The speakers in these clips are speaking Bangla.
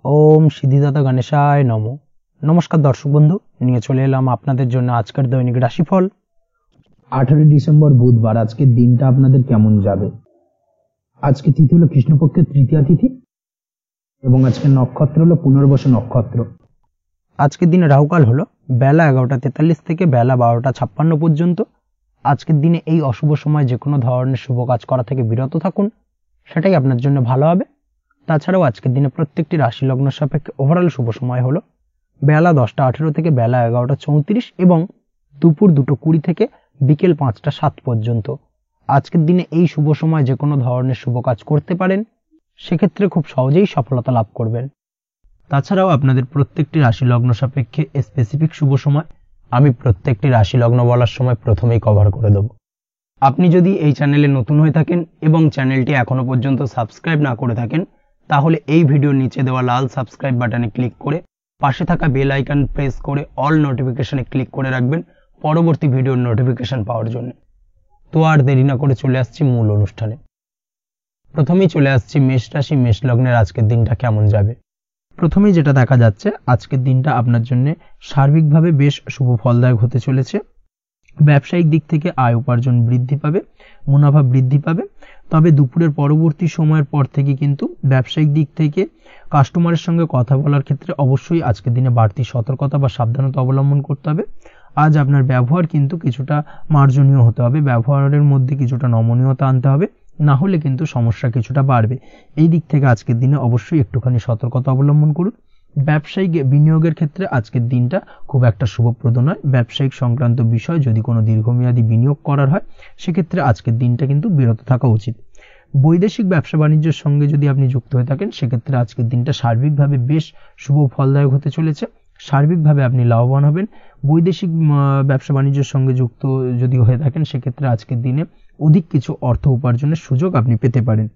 ওম সিদ্ধিদাতা গণেশায় নমো। নমস্কার দর্শক বন্ধু, নিয়ে চলে এলাম আপনাদের জন্য আজকের দৈনিক রাশিফল। 18 ডিসেম্বর বুধবার। আজকের দিনটা আপনাদের কেমন যাবে? আজকে তিথি হলো কৃষ্ণপক্ষের তৃতীয়া তিথি এবং আজকের নক্ষত্র হলো পুনর্বসু নক্ষত্র। আজকের দিনে রাহুকাল হলো বেলা 11:43 থেকে বেলা 12:56 পর্যন্ত। আজকের দিনে এই অশুভ সময় যে কোনো ধরনের শুভ কাজ করা থেকে বিরত থাকুন, সেটাই আপনার জন্য ভালো হবে। তাছাড়াও আজকের দিনে প্রত্যেকটি রাশি লগ্ন সাপেক্ষে ওভারঅল শুভ সময় হলো বেলা 10:18 থেকে বেলা 11:34 এবং দুপুর 2:20 থেকে বিকেল 5:07 পর্যন্ত। আজকের দিনে এই শুভ সময় যে কোনো ধরনের শুভ কাজ করতে পারেন, সেক্ষেত্রে খুব সহজেই সফলতা লাভ করবেন। তাছাড়াও আপনাদের প্রত্যেকটি রাশি লগ্ন সাপেক্ষে স্পেসিফিক শুভ সময় আমি প্রত্যেকটি রাশি লগ্ন বলার সময় প্রথমেই কভার করে দেব। আপনি যদি এই চ্যানেলে নতুন হয়ে থাকেন এবং চ্যানেলটি এখনো পর্যন্ত সাবস্ক্রাইব না করে থাকেন, তাহলে এই ভিডিওর নিচে দেওয়া লাল সাবস্ক্রাইব বাটনে ক্লিক করে পাশে থাকা বেল আইকন প্রেস করে অল নোটিফিকেশনে ক্লিক করে রাখবেন পরবর্তী ভিডিওর নোটিফিকেশন পাওয়ার জন্য। তো আর দেরি না করে চলে আসছি মূল অনুষ্ঠানে। প্রথমেই চলে আসছি মেষ রাশি মেষ লগ্নের আজকের দিনটা কেমন যাবে। প্রথমেই যেটা দেখা যাচ্ছে, আজকের দিনটা আপনার জন্য সার্বিকভাবে বেশ শুভ ফলদায়ক হতে চলেছে। ব্যবসায়িক দিক থেকে আয় উপার্জন বৃদ্ধি পাবে, মুনাফা বৃদ্ধি পাবে। তবে দুপুরের পরবর্তী সময়ের পর থেকে কিন্তু ব্যবসায়িক দিক থেকে কাস্টমারের সঙ্গে কথা বলার ক্ষেত্রে অবশ্যই আজকের দিনে বাড়তি সতর্কতা বা সাবধানতা অবলম্বন করতে হবে। আজ আপনার ব্যবহার কিন্তু কিছুটা মার্জনীয় হতে হবে, ব্যবহারের মধ্যে কিছুটা নমনীয়তা আনতে হবে, না হলে কিন্তু সমস্যা কিছুটা বাড়বে। এই দিক থেকে আজকের দিনে অবশ্যই একটুখানি সতর্কতা অবলম্বন করুন। ব্যবসায়িক বিনিয়োগের ক্ষেত্রে আজকের দিনটা খুব একটা শুভপ্রদ নয়। ব্যবসায়িক সংক্রান্ত বিষয় যদি কোনো দীর্ঘমেয়াদী বিনিয়োগ করার হয়, সেক্ষেত্রে আজকের দিনটা কিন্তু বিরত থাকা উচিত। বৈদেশিক ব্যবসা বাণিজ্যের সঙ্গে যদি আপনি যুক্ত হয়ে থাকেন, সেক্ষেত্রে আজকের দিনটা সার্বিকভাবে বেশ শুভ ফলদায়ক হতে চলেছে। সার্বিকভাবে আপনি লাভবান হবেন। বৈদেশিক ব্যবসা বাণিজ্যের সঙ্গে যুক্ত যদি হয়ে থাকেন, সেক্ষেত্রে আজকের দিনে অধিক কিছু অর্থ উপার্জনের সুযোগ আপনি পেতে পারেন।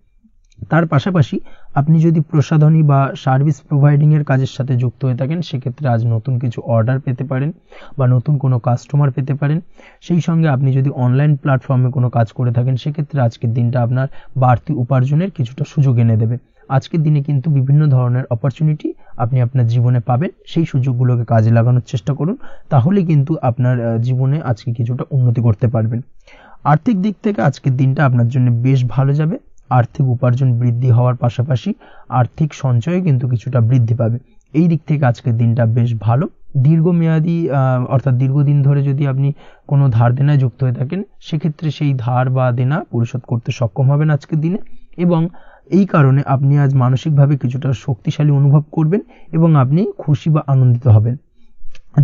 তার পাশাপাশি আপনি যদি প্রসাধনী বা সার্ভিস প্রোভাইডিং এর কাজের সাথে যুক্ত হয়ে থাকেন, সেক্ষেত্রে আজ নতুন কিছু অর্ডার পেতে পারেন বা নতুন কোনো কাস্টমার পেতে পারেন। সেই সঙ্গে আপনি যদি অনলাইন প্ল্যাটফর্মে কোনো কাজ করে থাকেন, সেক্ষেত্রে আজকের দিনটা আপনার বাড়তি উপার্জনের কিছুটা সুযোগ এনে দেবে। আজকের দিনে কিন্তু বিভিন্ন ধরনের অপরচুনিটি আপনি আপনার জীবনে পাবেন। সেই সুযোগগুলোকে কাজে লাগানোর চেষ্টা করুন, তাহলে কিন্তু আপনার জীবনে আজকে কিছুটা উন্নতি করতে পারবেন। আর্থিক দিক থেকে আজকের দিনটা আপনার জন্য বেশ ভালো যাবে। আর্থিক উপার্জন বৃদ্ধি হওয়ার পাশাপাশি আর্থিক সঞ্চয় কিন্তু কিছুটা বৃদ্ধি পাবে। এই দিক থেকে আজকের দিনটা বেশ ভালো। দীর্ঘমেয়াদী অর্থাৎ দীর্ঘদিন ধরে যদি আপনি কোনো ধার দেনায় যুক্ত হয়ে থাকেন, সেক্ষেত্রে সেই ধার বা দেনা পরিশোধ করতে সক্ষম হবেন আজকের দিনে, এবং এই কারণে আপনি আজ মানসিকভাবে কিছুটা শক্তিশালী অনুভব করবেন এবং আপনি খুশি বা আনন্দিত হবেন,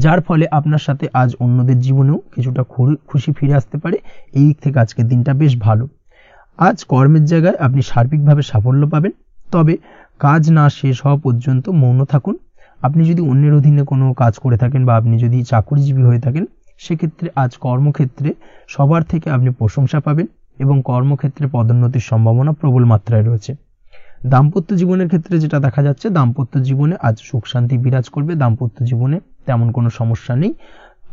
যার ফলে আপনার সাথে আজ অন্যদের জীবনেও কিছুটা খুশি ফিরে আসতে পারে। এই দিক থেকে আজকের দিনটা বেশ ভালো। আজ কর্মের জায়গায় আপনি সার্বিকভাবে সাফল্য পাবেন, তবে কাজ না শেষ হওয়া পর্যন্ত মৌন থাকুন। আপনি যদি অন্যের অধীনে কোনো কাজ করে থাকেন বা আপনি যদি চাকুরিজীবী হয়ে থাকেন, সেক্ষেত্রে আজ কর্মক্ষেত্রে সবার থেকে আপনি প্রশংসা পাবেন এবং কর্মক্ষেত্রে পদোন্নতির সম্ভাবনা প্রবল মাত্রায় রয়েছে। দাম্পত্য জীবনের ক্ষেত্রে যেটা দেখা যাচ্ছে, দাম্পত্য জীবনে আজ সুখ শান্তি বিরাজ করবে। দাম্পত্য জীবনে তেমন কোনো সমস্যা নেই।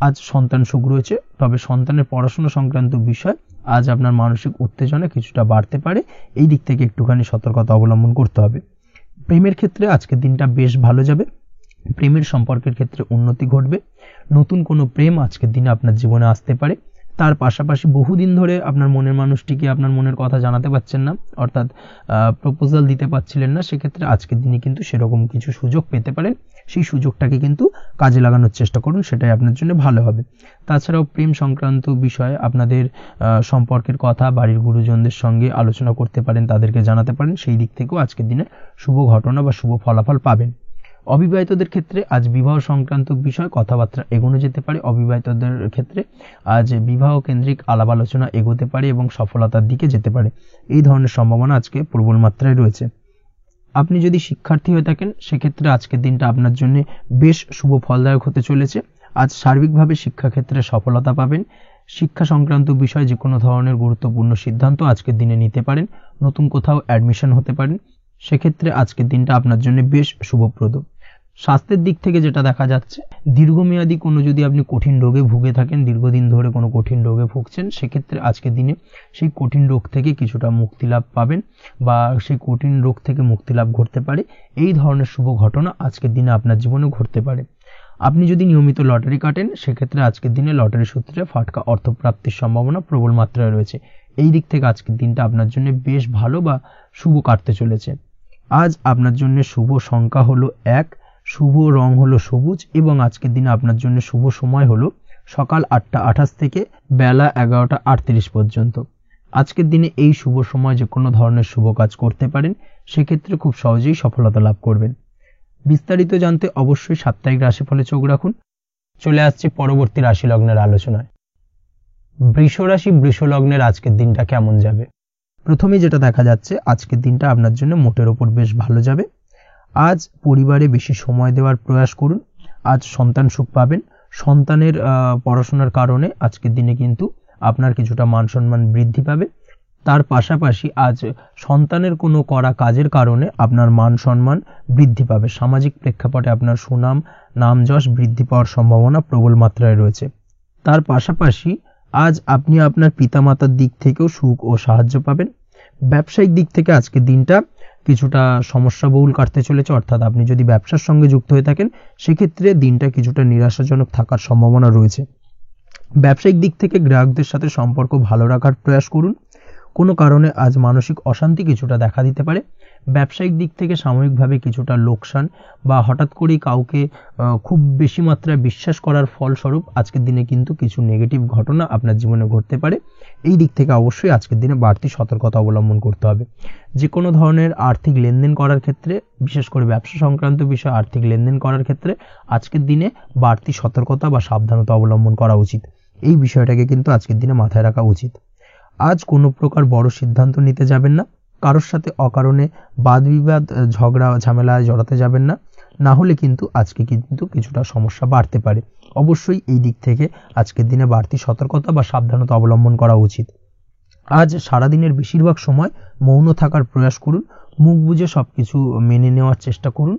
আজ সন্তান সুখ রয়েছে, তবে সন্তানের পড়াশোনা সংক্রান্ত বিষয় আজ আপনার মানসিক উত্তেজনা কিছুটা বাড়তে পারে। এই দিক থেকে একটুখানি সতর্কতা অবলম্বন করতে হবে। প্রেমের ক্ষেত্রে আজকের দিনটা বেশ ভালো যাবে। প্রেমের সম্পর্কের ক্ষেত্রে উন্নতি ঘটবে। নতুন কোনো প্রেম আজকের দিনে আপনার জীবনে আসতে পারে। তার পাশাপাশি বহুদিন ধরে আপনার মনের মানুষটিকে আপনার মনের কথা জানাতে পারছেন না, অর্থাৎ প্রপোজাল দিতে পারছিলেন না, সেক্ষেত্রে আজকের দিনে কিন্তু সেরকম কিছু সুযোগ পেতে পারেন। সেই সুযোগটাকে কিন্তু কাজে লাগানোর চেষ্টা করুন, সেটাই আপনার জন্য ভালো হবে। তাছাড়াও প্রেম সংক্রান্ত বিষয়ে আপনাদের সম্পর্কের কথা বাড়ির গুরুজনদের সঙ্গে আলোচনা করতে পারেন, তাদেরকে জানাতে পারেন। সেই দিক থেকেও আজকের দিনে শুভ ঘটনা বা শুভ ফলাফল পাবেন। অবিবাহিতদের ক্ষেত্রে আজ বিবাহ সংক্রান্ত বিষয় কথাবার্তা এগোনো যেতে পারে। অবিবাহিতদের ক্ষেত্রে আজ বিবাহ কেন্দ্রিক আলাপ আলোচনা এগোতে পারে এবং সফলতার দিকে যেতে পারে। এই ধরনের সম্ভাবনা আজকে প্রবল মাত্রায় রয়েছে। আপনি যদি শিক্ষার্থী হয়ে থাকেন, সেক্ষেত্রে আজকের দিনটা আপনার জন্য বেশ শুভ ফলদায়ক হতে চলেছে। আজ সার্বিকভাবে শিক্ষাক্ষেত্রে সফলতা পাবেন। শিক্ষা সংক্রান্ত বিষয়ে যে কোনো ধরনের গুরুত্বপূর্ণ সিদ্ধান্ত আজকের দিনে নিতে পারেন। নতুন কোথাও অ্যাডমিশন হতে পারেন, সেক্ষেত্রে আজকের দিনটা আপনার জন্য বেশ শুভপ্রদ। স্বাস্থ্যের দিক থেকে যেটা দেখা যাচ্ছে, দীর্ঘমেয়াদী কোনো যদি আপনি কঠিন রোগে ভুগে থাকেন, দীর্ঘদিন ধরে কোনো কঠিন রোগে ভুগছেন, সেক্ষেত্রে আজকের দিনে সেই কঠিন রোগ থেকে কিছুটা মুক্তি লাভ পাবেন বা সেই কঠিন রোগ থেকে মুক্তি লাভ ঘটতে পারে। এই ধরনের শুভ ঘটনা আজকের দিনে আপনার জীবনে ঘটতে পারে। আপনি যদি নিয়মিত লটারি কাটেন, সেক্ষেত্রে আজকের দিনে লটারি সূত্রে ফাটকা অর্থপ্রাপ্তির সম্ভাবনা প্রবল মাত্রায় রয়েছে। এই দিক থেকে আজকের দিনটা আপনার জন্য বেশ ভালো বা শুভ কাটতে চলেছে। আজ আপনার জন্য শুভ সংখ্যা হলো 1, শুভ রং হলো সবুজ এবং আজকের দিনে আপনার জন্য শুভ সময় হলো সকাল 8:28 থেকে বেলা 11:38 পর্যন্ত। আজকের দিনে এই শুভ সময় যে কোনো ধরনের শুভ কাজ করতে পারেন, সেক্ষেত্রে খুব সহজেই সফলতা লাভ করবেন। বিস্তারিত জানতে অবশ্যই সাপ্তাহিক রাশিফলে চোখ রাখুন। চলে আসছে পরবর্তী রাশি লগ্নের আলোচনায়। বৃষ রাশি, বৃষ লগ্নের আজকের দিনটা কেমন যাবে? প্রথমেই যেটা দেখা যাচ্ছে, আজকের দিনটা আপনার জন্য মোটের ওপর বেশ ভালো যাবে। আজ পরিবারে বেশি সময় দেওয়ার প্রয়াস করুন। আজ সন্তান সুখ পাবেন। সন্তানের পড়াশোনার কারণে আজকের দিনে কিন্তু আপনার কিছুটা মান সম্মান বৃদ্ধি পাবে। তার পাশাপাশি আজ সন্তানের কোনো করা কাজের কারণে আপনার মান সম্মান বৃদ্ধি পাবে। সামাজিক প্রেক্ষাপটে আপনার সুনাম, নাম যশ বৃদ্ধি পাওয়ার সম্ভাবনা প্রবল মাত্রায় রয়েছে। তার পাশাপাশি আজ আপনি আপনার পিতামাতার দিক থেকেও সুখ ও সাহায্য পাবেন। ব্যবসায়িক দিক থেকে আজকের দিনটা কিছুটা সমস্যাবহুল কাটতে চলেছে, অর্থাৎ আপনি যদি ব্যবসার সঙ্গে যুক্ত হয়ে থাকেন, সেক্ষেত্রে দিনটা কিছুটা নিরাশাজনক থাকার সম্ভাবনা রয়েছে। ব্যবসায়িক দিক থেকে গ্রাহকদের সাথে সম্পর্ক ভালো রাখার প্রয়াস করুন। কোনো কারণে আজ মানসিক অশান্তি কিছুটা দেখা দিতে পারে। ব্যবসায়িক দিক থেকে সাময়িকভাবে কিছুটা লোকসান বা হঠাৎ করেই কাউকে খুব বেশি মাত্রায় বিশ্বাস করার ফলস্বরূপ আজকের দিনে কিন্তু কিছু নেগেটিভ ঘটনা আপনার জীবনে ঘটতে পারে। এই দিক থেকে অবশ্যই আজকের দিনে বাড়তি সতর্কতা অবলম্বন করতে হবে। যে কোনো ধরনের আর্থিক লেনদেন করার ক্ষেত্রে, বিশেষ করে ব্যবসা সংক্রান্ত বিষয়ে আর্থিক লেনদেন করার ক্ষেত্রে আজকের দিনে বাড়তি সতর্কতা বা সাবধানতা অবলম্বন করা উচিত। এই বিষয়টাকে কিন্তু আজকের দিনে মাথায় রাখা উচিত। আজ কোনো প্রকার বড় সিদ্ধান্ত নিতে যাবেন না। কারোর সাথে অকারণে বাদ বিবাদ, ঝগড়া ঝামেলায় জড়াতে যাবেন না, না হলে কিন্তু আজকে কিন্তু কিছুটা সমস্যা বাড়তে পারে। অবশ্যই এই দিক থেকে আজকের দিনে বাড়তি সতর্কতা বা সাবধানতা অবলম্বন করা উচিত। আজ সারাদিনের বেশিরভাগ সময় মৌন থাকার প্রয়াস করুন। মুখ বুজে সবকিছু মেনে নেওয়ার চেষ্টা করুন।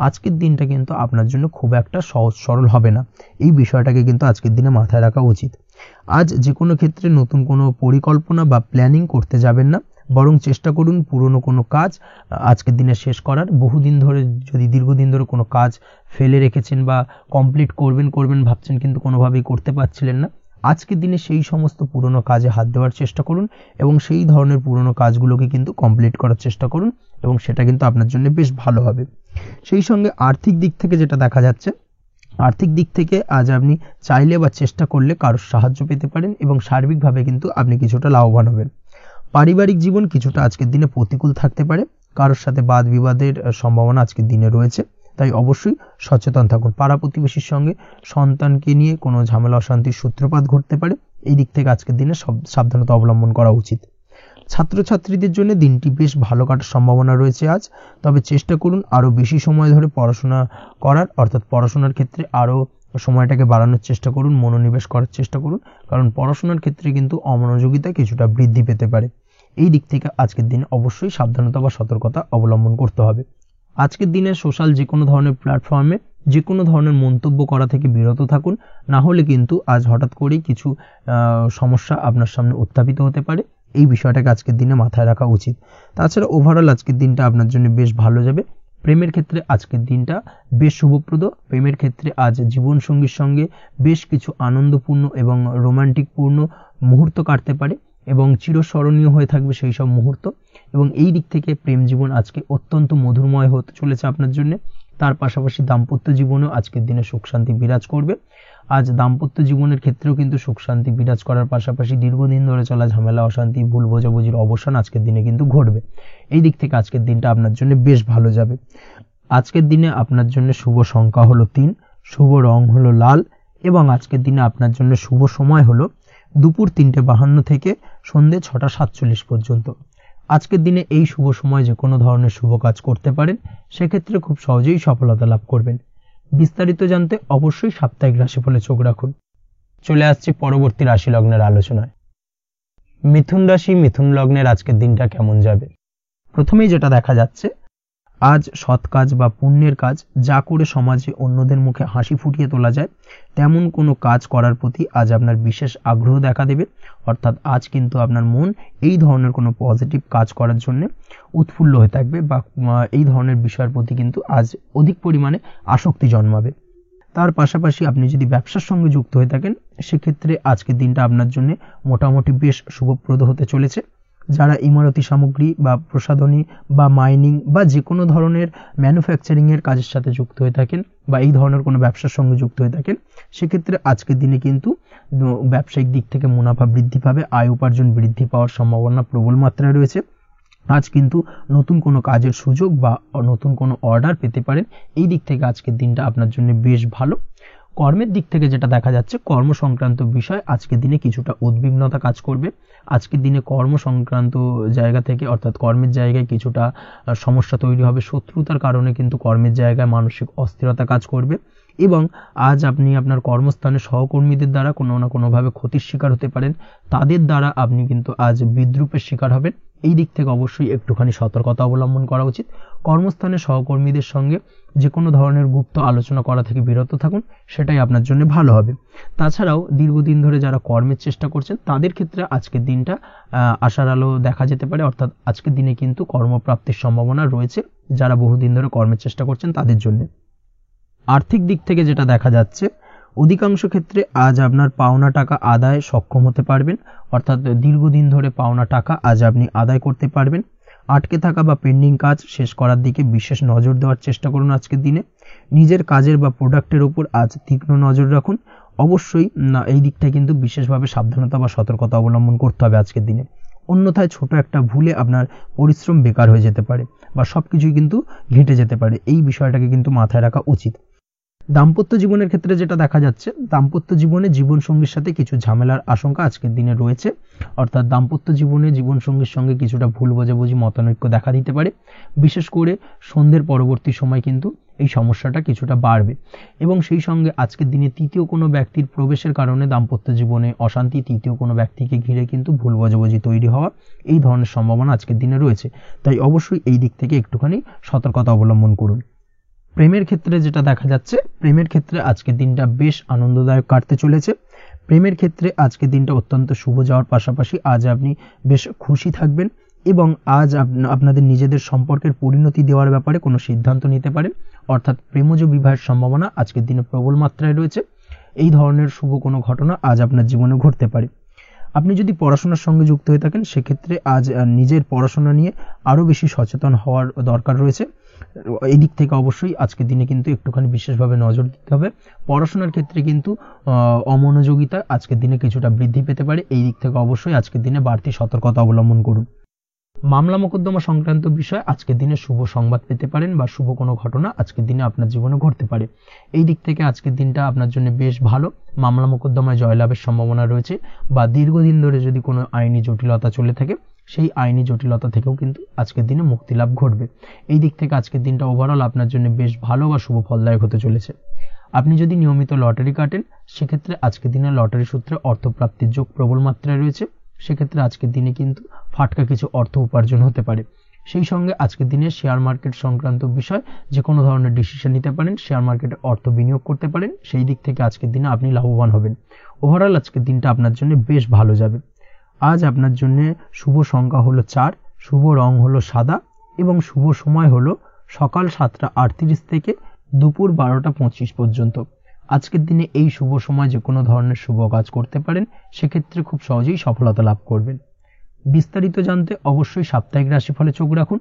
আজকের দিনটা কিন্তু আপনার জন্য খুব একটা সহজ সরল হবে না। এই বিষয়টাকে কিন্তু আজকের দিনে মাথায় রাখা উচিত। আজ যে কোনো ক্ষেত্রে নতুন কোনো পরিকল্পনা বা প্ল্যানিং করতে যাবেন না, বরং চেষ্টা করুন পুরনো কোনো কাজ আজকের দিনে শেষ করার। বহুদিন ধরে যদি দীর্ঘদিন ধরে কোনো কাজ ফেলে রেখেছেন বা কমপ্লিট করবেন ভাবছেন কিন্তু কোনোভাবেই করতে পারছিলেন না, আজকের দিনে সেই সমস্ত পুরনো কাজে হাত দেওয়ার চেষ্টা করুন এবং সেই ধরনের পুরনো কাজগুলোকে কিন্তু কমপ্লিট করার চেষ্টা করুন এবং সেটা কিন্তু আপনার জন্য বেশ ভালো হবে। সেই সঙ্গে আর্থিক দিক থেকে যেটা দেখা যাচ্ছে, আর্থিক দিক থেকে আজ আপনি চাইলে বা চেষ্টা করলে কারোর সাহায্য পেতে পারেন এবং সার্বিকভাবে কিন্তু আপনি কিছুটা লাভবান হবেন। পারিবারিক জীবন কিছুটা আজকের দিনে প্রতিকূল থাকতে পারে। কারোর সাথে বাদ বিবাদের সম্ভাবনা আজকের দিনে রয়েছে, তাই অবশ্যই সচেতন থাকুন। পাড়া প্রতিবেশীর সঙ্গে সন্তানকে নিয়ে কোনো ঝামেলা অশান্তির সূত্রপাত ঘটতে পারে। এই দিক থেকে আজকের দিনে সাবধানতা অবলম্বন করা উচিত। ছাত্রছাত্রীদের জন্য দিনটি বেশ ভালো কাটার সম্ভাবনা রয়েছে আজ। তবে চেষ্টা করুন আরও বেশি সময় ধরে পড়াশোনা করার, অর্থাৎ পড়াশোনার ক্ষেত্রে আরও সময়টাকে বাড়ানোর চেষ্টা করুন, মনোনিবেশ করার চেষ্টা করুন, কারণ পড়াশোনার ক্ষেত্রে কিন্তু অমনোযোগিতা কিছুটা বৃদ্ধি পেতে পারে। এই দিক থেকে আজকের দিনে অবশ্যই সাবধানতা বা সতর্কতা অবলম্বন করতে হবে। আজকের দিনে সোশ্যাল যে কোনো ধরনের প্ল্যাটফর্মে যে কোনো ধরনের মন্তব্য করা থেকে বিরত থাকুন, না হলে কিন্তু আজ হঠাৎ করেই কিছু সমস্যা আপনার সামনে উত্থাপিত হতে পারে। এই বিষয়টাকে আজকের দিনে মাথায় রাখা উচিত। তাছাড়া ওভারঅল আজকের দিনটা আপনার জন্য বেশ ভালো যাবে। প্রেমের ক্ষেত্রে আজকের দিনটা বেশ শুভপ্রদ। প্রেমের ক্ষেত্রে আজ জীবনসঙ্গীর সঙ্গে বেশ কিছু আনন্দপূর্ণ এবং রোমান্টিকপূর্ণ মুহূর্ত কাটতে পারে এবং চিরস্মরণীয় হয়ে থাকবে সেই সব মুহূর্ত, এবং এই দিক থেকে প্রেম জীবন আজকে অত্যন্ত মধুরময় হতে চলেছে আপনার জন্য। তার পাশাপাশি দাম্পত্য জীবনেও আজকের দিনে সুখ শান্তি বিরাজ করবে। আজ দাম্পত্য জীবনের ক্ষেত্রেও কিন্তু সুখ শান্তি বিরাজ করার পাশাপাশি দীর্ঘদিন ধরে চলা ঝামেলা অশান্তি ভুল বোঝাবুঝির অবসান আজকের দিনে কিন্তু ঘটবে। এই দিক থেকে আজকের দিনটা আপনার জন্য বেশ ভালো যাবে। আজকের দিনে আপনার জন্য শুভ সংখ্যা হলো 3, শুভ রং হলো লাল এবং আজকের দিনে আপনার জন্য শুভ সময় হলো দুপুর 3:52 থেকে সন্ধ্যে 6:47 পর্যন্ত। আজকের দিনে এই শুভ সময় যে কোনো ধরনের শুভ কাজ করতে পারেন, সেক্ষেত্রে খুব সহজেই সফলতা লাভ করবেন। বিস্তারিত জানতে অবশ্যই সাপ্তাহিক রাশিফলে চোখ রাখুন। চলে আসছি পরবর্তী রাশি লগ্নের আলোচনায়। মিথুন রাশি, মিথুন লগ্নের আজকের দিনটা কেমন যাবে? প্রথমেই যেটা দেখা যাচ্ছে, আজ সৎ কাজ বা পুণ্যের কাজ যা করে সমাজে অন্যদের মুখে হাসি ফুটিয়ে তোলা যায় তেমন কোনো কাজ করার প্রতি আজ আপনার বিশেষ আগ্রহ দেখা দেবে। অর্থাৎ আজ কিন্তু আপনার মন এই ধরনের কোনো পজিটিভ কাজ করার জন্য উৎফুল্ল হয়ে থাকবে বা এই ধরনের বিষয়ের প্রতি কিন্তু আজ অধিক পরিমাণে আসক্তি জন্মাবে। তার পাশাপাশি আপনি যদি ব্যবসার সঙ্গে যুক্ত হয়ে থাকেন সেক্ষেত্রে আজকের দিনটা আপনার জন্য মোটামুটি বেশ শুভপ্রদ হতে চলেছে। যারা ইমারতি সামগ্রী বা প্রসাধনী বা মাইনিং বা যে কোনো ধরনের ম্যানুফ্যাকচারিং এর কাজের সাথে যুক্ত হয়ে থাকেন বা এই ধরনের কোনো ব্যবসার সঙ্গে যুক্ত হয়ে থাকেন সেক্ষেত্রে আজকের দিনে কিন্তু ব্যবসায়িক দিক থেকে মুনাফা বৃদ্ধি পাবে, আয় উপার্জন বৃদ্ধি পাওয়ার সম্ভাবনা প্রবল মাত্রায় রয়েছে। আজ কিন্তু নতুন কোনো কাজের সুযোগ বা নতুন কোনো অর্ডার পেতে পারেন। এই দিক থেকে আজকের দিনটা আপনার জন্য বেশ ভালো। কর্মের দিক থেকে যেটা দেখা যাচ্ছে কর্ম সংক্রান্ত বিষয় আজকের দিনে কিছুটা উদ্বিগ্নতা কাজ করবে। আজকের দিনে কর্ম সংক্রান্ত জায়গা থেকে অর্থাৎ কর্মের জায়গায় কিছুটা সমস্যা তৈরি হবে। শত্রুতার কারণে কিন্তু কর্মের জায়গায় মানসিক অস্থিরতা কাজ করবে এবং আজ আপনি আপনার কর্মস্থানে সহকর্মীদের দ্বারা কোনো না কোনোভাবে ক্ষতির শিকার হতে পারেন। তাদের দ্বারা আপনি কিন্তু আজ বিদ্রূপের শিকার হবেন। এই দিক থেকে অবশ্যই একটুখানি সতর্কতা অবলম্বন করা উচিত। কর্মস্থানে সহকর্মীদের সঙ্গে যে কোনো ধরনের গুপ্ত আলোচনা করা থেকে বিরত থাকুন, সেটাই আপনার জন্য ভালো হবে। তাছাড়াও দীর্ঘদিন ধরে যারা কর্মের চেষ্টা করছেন তাদের ক্ষেত্রে আজকের দিনটা আশার আলো দেখা যেতে পারে। অর্থাৎ আজকের দিনে কিন্তু কর্মপ্রাপ্তির সম্ভাবনা রয়েছে যারা বহুদিন ধরে কর্মের চেষ্টা করছেন তাদের জন্য। আর্থিক দিক থেকে যেটা দেখা যাচ্ছে অধিকাংশ ক্ষেত্রে আজ আপনার পাওনা টাকা আদায় সক্ষম হতে পারবেন। অর্থাৎ দীর্ঘদিন ধরে পাওনা টাকা আজ আপনি আদায় করতে পারবেন। আটকে থাকা বা পেন্ডিং কাজ শেষ করার দিকে বিশেষ নজর দেওয়ার চেষ্টা করুন। আজকের দিনে নিজের কাজের বা প্রোডাক্টের উপর আজ তীক্ষ্ণ নজর রাখুন। অবশ্যই এই দিকটা কিন্তু বিশেষভাবে সাবধানতা বা সতর্কতা অবলম্বন করতে হবে আজকের দিনে। অন্যথায় ছোট একটা ভুলে আপনার পরিশ্রম বেকার হয়ে যেতে পারে বা সবকিছুই কিন্তু ঘেটে যেতে পারে। এই বিষয়টাকে কিন্তু মাথায় রাখা উচিত। দাম্পত্য জীবনের ক্ষেত্রে যেটা দেখা যাচ্ছে দাম্পত্য জীবনে জীবনসঙ্গীর সাথে কিছু ঝামেলার আশঙ্কা আজকের দিনে রয়েছে। অর্থাৎ দাম্পত্য জীবনে জীবনসঙ্গীর সঙ্গে কিছুটা ভুল বোঝাবুঝি মতানৈক্য দেখা দিতে পারে। বিশেষ করে সন্ধ্যের পরবর্তী সময় কিন্তু এই সমস্যাটা কিছুটা বাড়বে এবং সেই সঙ্গে আজকের দিনে তৃতীয় কোনো ব্যক্তির প্রবেশের কারণে দাম্পত্য জীবনে অশান্তি, তৃতীয় কোনো ব্যক্তিকে ঘিরে কিন্তু ভুল বোঝাবুঝি তৈরি হওয়া এই ধরনের সম্ভাবনা আজকের দিনে রয়েছে। তাই অবশ্যই এই দিক থেকে একটুখানি সতর্কতা অবলম্বন করুন। প্রেমের ক্ষেত্রে যেটা দেখা যাচ্ছে প্রেমের ক্ষেত্রে আজকের দিনটা বেশ আনন্দদায়ক কাটতে চলেছে। প্রেমের ক্ষেত্রে আজকের দিনটা অত্যন্ত শুভ যাওয়ার পাশাপাশি আজ আপনি বেশ খুশি থাকবেন এবং আজ আপনাদের নিজেদের সম্পর্কের পরিণতি দেওয়ার ব্যাপারে কোনো সিদ্ধান্ত নিতে পারেন। অর্থাৎ প্রেমজ বিবাহের সম্ভাবনা আজকের দিনে প্রবল মাত্রায় রয়েছে। এই ধরনের শুভ কোনো ঘটনা আজ আপনার জীবনে ঘটতে পারে। আপনি যদি পড়াশোনার সঙ্গে যুক্ত হয়ে থাকেন সেক্ষেত্রে আজ নিজের পড়াশোনা নিয়ে আরও বেশি সচেতন হওয়ার দরকার রয়েছে। এই দিক থেকে অবশ্যই আজকের দিনে কিন্তু একটুখানি বিশেষভাবে নজর দিতে হবে। পড়াশোনার ক্ষেত্রে কিন্তু অমনোযোগিতা আজকের দিনে কিছুটা বৃদ্ধি পেতে পারে। এই দিক থেকে অবশ্যই আজকের দিনে বাড়তি সতর্কতা অবলম্বন করুন। মামলা মোকদ্দমা সংক্রান্ত বিষয় আজকের দিনে শুভ সংবাদ পেতে পারেন বা শুভ কোনো ঘটনা আজকের দিনে আপনার জীবনে ঘটতে পারে। এই দিক থেকে আজকের দিনটা আপনার জন্য বেশ ভালো। মামলা মোকদ্দমায় জয়লাভের সম্ভাবনা রয়েছে বা দীর্ঘদিন ধরে যদি কোনো আইনি জটিলতা চলে থাকে সেই আইনি জটিলতা থেকেও কিন্তু আজকের দিনে মুক্তি লাভ ঘটবে। এই দিক থেকে আজকের দিনটা ওভারঅল আপনার জন্য বেশ ভালো বা শুভ ফলদায়ক হতে চলেছে। আপনি যদি নিয়মিত লটারি কাটেন সেক্ষেত্রে আজকের দিনে লটারি সূত্রে অর্থপ্রাপ্তির যোগ প্রবল মাত্রায় রয়েছে। সেক্ষেত্রে আজকের দিনে কিন্তু ফাটকা কিছু অর্থ উপার্জন হতে পারে। সেই সঙ্গে আজকের দিনে শেয়ার মার্কেট সংক্রান্ত বিষয় যে কোনো ধরনের ডিসিশন নিতে পারেন, শেয়ার মার্কেটে অর্থ বিনিয়োগ করতে পারেন। সেই দিক থেকে আজকের দিনে আপনি লাভবান হবেন। ওভারঅল আজকের দিনটা আপনার জন্য বেশ ভালো যাবে। আজ আপনার জন্য শুভ সংখ্যা হলো 4, শুভ রং হলো সাদা এবং শুভ সময় হলো সকাল 7টা 38 থেকে দুপুর 12টা 25 পর্যন্ত। আজকের দিনে এই শুভ সময় যে কোনো ধরনের শুভ কাজ করতে পারেন, সেক্ষেত্রে খুব সহজেই সফলতা লাভ করবেন। বিস্তারিত জানতে অবশ্যই সাপ্তাহিক রাশিফলে চোখ রাখুন।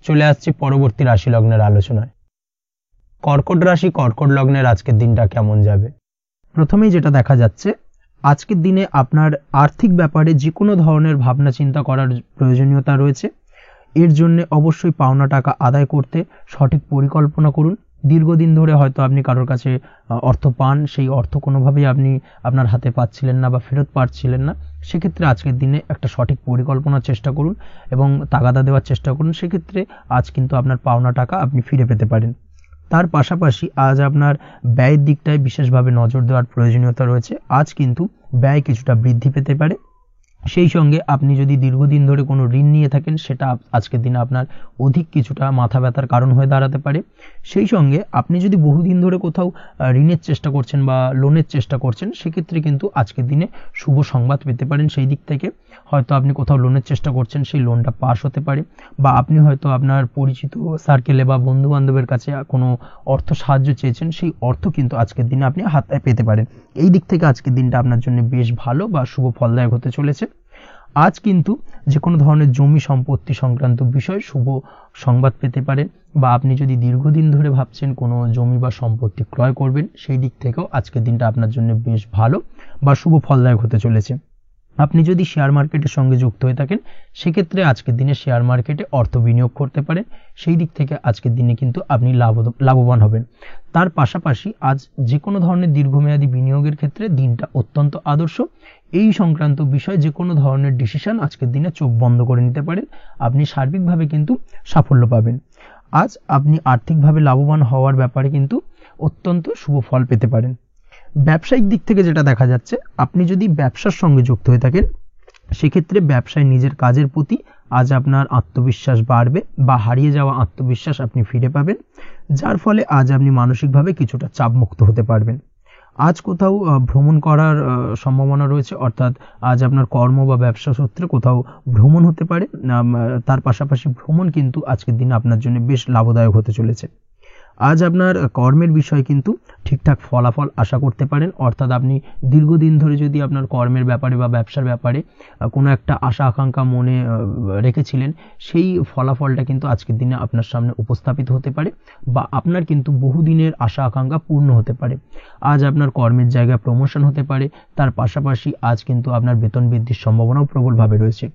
চলে আসছে পরবর্তী রাশি লগ্নের আলোচনায়। কর্কট রাশি কর্কট লগ্নের আজকের দিনটা কেমন যাবে? প্রথমেই যেটা দেখা যাচ্ছে আজকের দিনে আপনার আর্থিক ব্যাপারে যে কোনো ধরনের ভাবনা চিন্তা করার প্রয়োজনীয়তা রয়েছে। এর জন্য অবশ্যই পাওনা টাকা আদায় করতে সঠিক পরিকল্পনা করুন। দীর্ঘদিন ধরে হয়তো আপনি কারোর কাছে অর্থ পান, সেই অর্থ কোনোভাবেই আপনি আপনার হাতে পাচ্ছিলেন না বা ফেরত পাচ্ছিলেন না। সেক্ষেত্রে আজকের দিনে একটা সঠিক পরিকল্পনার চেষ্টা করুন এবং তাগাদা দেওয়ার চেষ্টা করুন। সেক্ষেত্রে আজ কিন্তু আপনার পাওনা টাকা আপনি ফিরে পেতে পারেন। তার পাশাপাশি আজ আপনার ব্যয়ের দিকটায় বিশেষভাবে নজর দেওয়ার প্রয়োজনীয়তা রয়েছে। আজ কিন্তু ব্যয় কিছুটা বৃদ্ধি পেতে পারে। সেই সঙ্গে আপনি যদি দীর্ঘদিন ধরে কোনো ঋণ নিয়ে থাকেন সেটা আজকের দিনে আপনার অধিক কিছুটা মাথা ব্যথার কারণ হয়ে দাঁড়াতে পারে। সেই সঙ্গে আপনি যদি বহুদিন ধরে কোথাও ঋণের চেষ্টা করছেন বা লোনের চেষ্টা করছেন, সেক্ষেত্রে কিন্তু আজকের দিনে শুভ সংবাদ পেতে পারেন। সেই দিক থেকে হয়তো আপনি কোথাও লোনের চেষ্টা করছেন, সেই লোনটা পাস হতে পারে, বা আপনি হয়তো আপনার পরিচিত সার্কেলে বা বন্ধু বান্ধবের কাছে কোনো অর্থ সাহায্য চেয়েছেন, সেই অর্থ কিন্তু আজকের দিনে আপনি হাতে পেতে পারেন। এই দিক থেকে আজকের দিনটা আপনার জন্য বেশ ভালো বা শুভ ফলদায়ক হতে চলেছে। আজ কিন্তু যে কোনো ধরনের জমি সম্পত্তি সংক্রান্ত বিষয়ে শুভ সংবাদ পেতে পারেন, বা আপনি যদি দীর্ঘদিন ধরে ভাবছেন কোনো জমি বা সম্পত্তি ক্রয় করবেন, সেই দিক থেকেও আজকের দিনটা আপনার জন্য বেশ ভালো বা শুভ ফলদায়ক হতে চলেছে। আপনি যদি শেয়ার মার্কেটের সঙ্গে যুক্ত হয়ে থাকেন, সেক্ষেত্রে আজকের দিনে শেয়ার মার্কেটে অর্থ বিনিয়োগ করতে পারেন। সেই দিক থেকে আজকের দিনে কিন্তু আপনি লাভবান হবেন। তার পাশাপাশি আজ যে কোনো ধরনের দীর্ঘমেয়াদী বিনিয়োগের ক্ষেত্রে দিনটা অত্যন্ত আদর্শ। এই সংক্রান্ত বিষয়ে যে কোনো ধরনের ডিসিশন আজকের দিনে চোখ বন্ধ করে নিতে পারেন, আপনি সার্বিকভাবে কিন্তু সাফল্য পাবেন। আজ আপনি আর্থিকভাবে লাভবান হওয়ার ব্যাপারে কিন্তু অত্যন্ত শুভ ফল পেতে পারেন। ব্যবসায়িক দিক থেকে যেটা দেখা যাচ্ছে, আপনি যদি ব্যবসার সঙ্গে যুক্ত হয়ে থাকেন, সেক্ষেত্রে ব্যবসায় নিজের কাজের প্রতি আজ আপনার আত্মবিশ্বাস বাড়বে, বা হারিয়ে যাওয়া আত্মবিশ্বাস আপনি ফিরে পাবেন, যার ফলে আজ আপনি মানসিকভাবে কিছুটা চাপমুক্ত হতে পারবেন। আজ কোথাও ভ্রমণ করার সম্ভাবনা রয়েছে, অর্থাৎ আজ আপনার কর্ম বা ব্যবসা সূত্রে কোথাও ভ্রমণ হতে পারে। তার পাশাপাশি ভ্রমণ কিন্তু আজকের দিনে আপনার জন্য বেশ লাভদায়ক হতে চলেছে। আজ আপনার কর্মের বিষয়ে কিন্তু ঠিকঠাক ফলাফল আশা করতে পারেন, অর্থাৎ আপনি দীর্ঘদিন ধরে যদি আপনার কর্মের ব্যাপারে বা ব্যবসার ব্যাপারে কোনো একটা আশা আকাঙ্ক্ষা মনে রেখেছিলেন, সেই ফলাফলটা কিন্তু আজকের দিনে আপনার সামনে উপস্থাপিত হতে পারে, বা আপনার কিন্তু বহুদিনের আশা আকাঙ্ক্ষা পূর্ণ হতে পারে। আজ আপনার কর্মের জায়গায় প্রমোশন হতে পারে। তার পাশাপাশি আজ কিন্তু আপনার বেতন বৃদ্ধির সম্ভাবনাও প্রবলভাবে রয়েছে।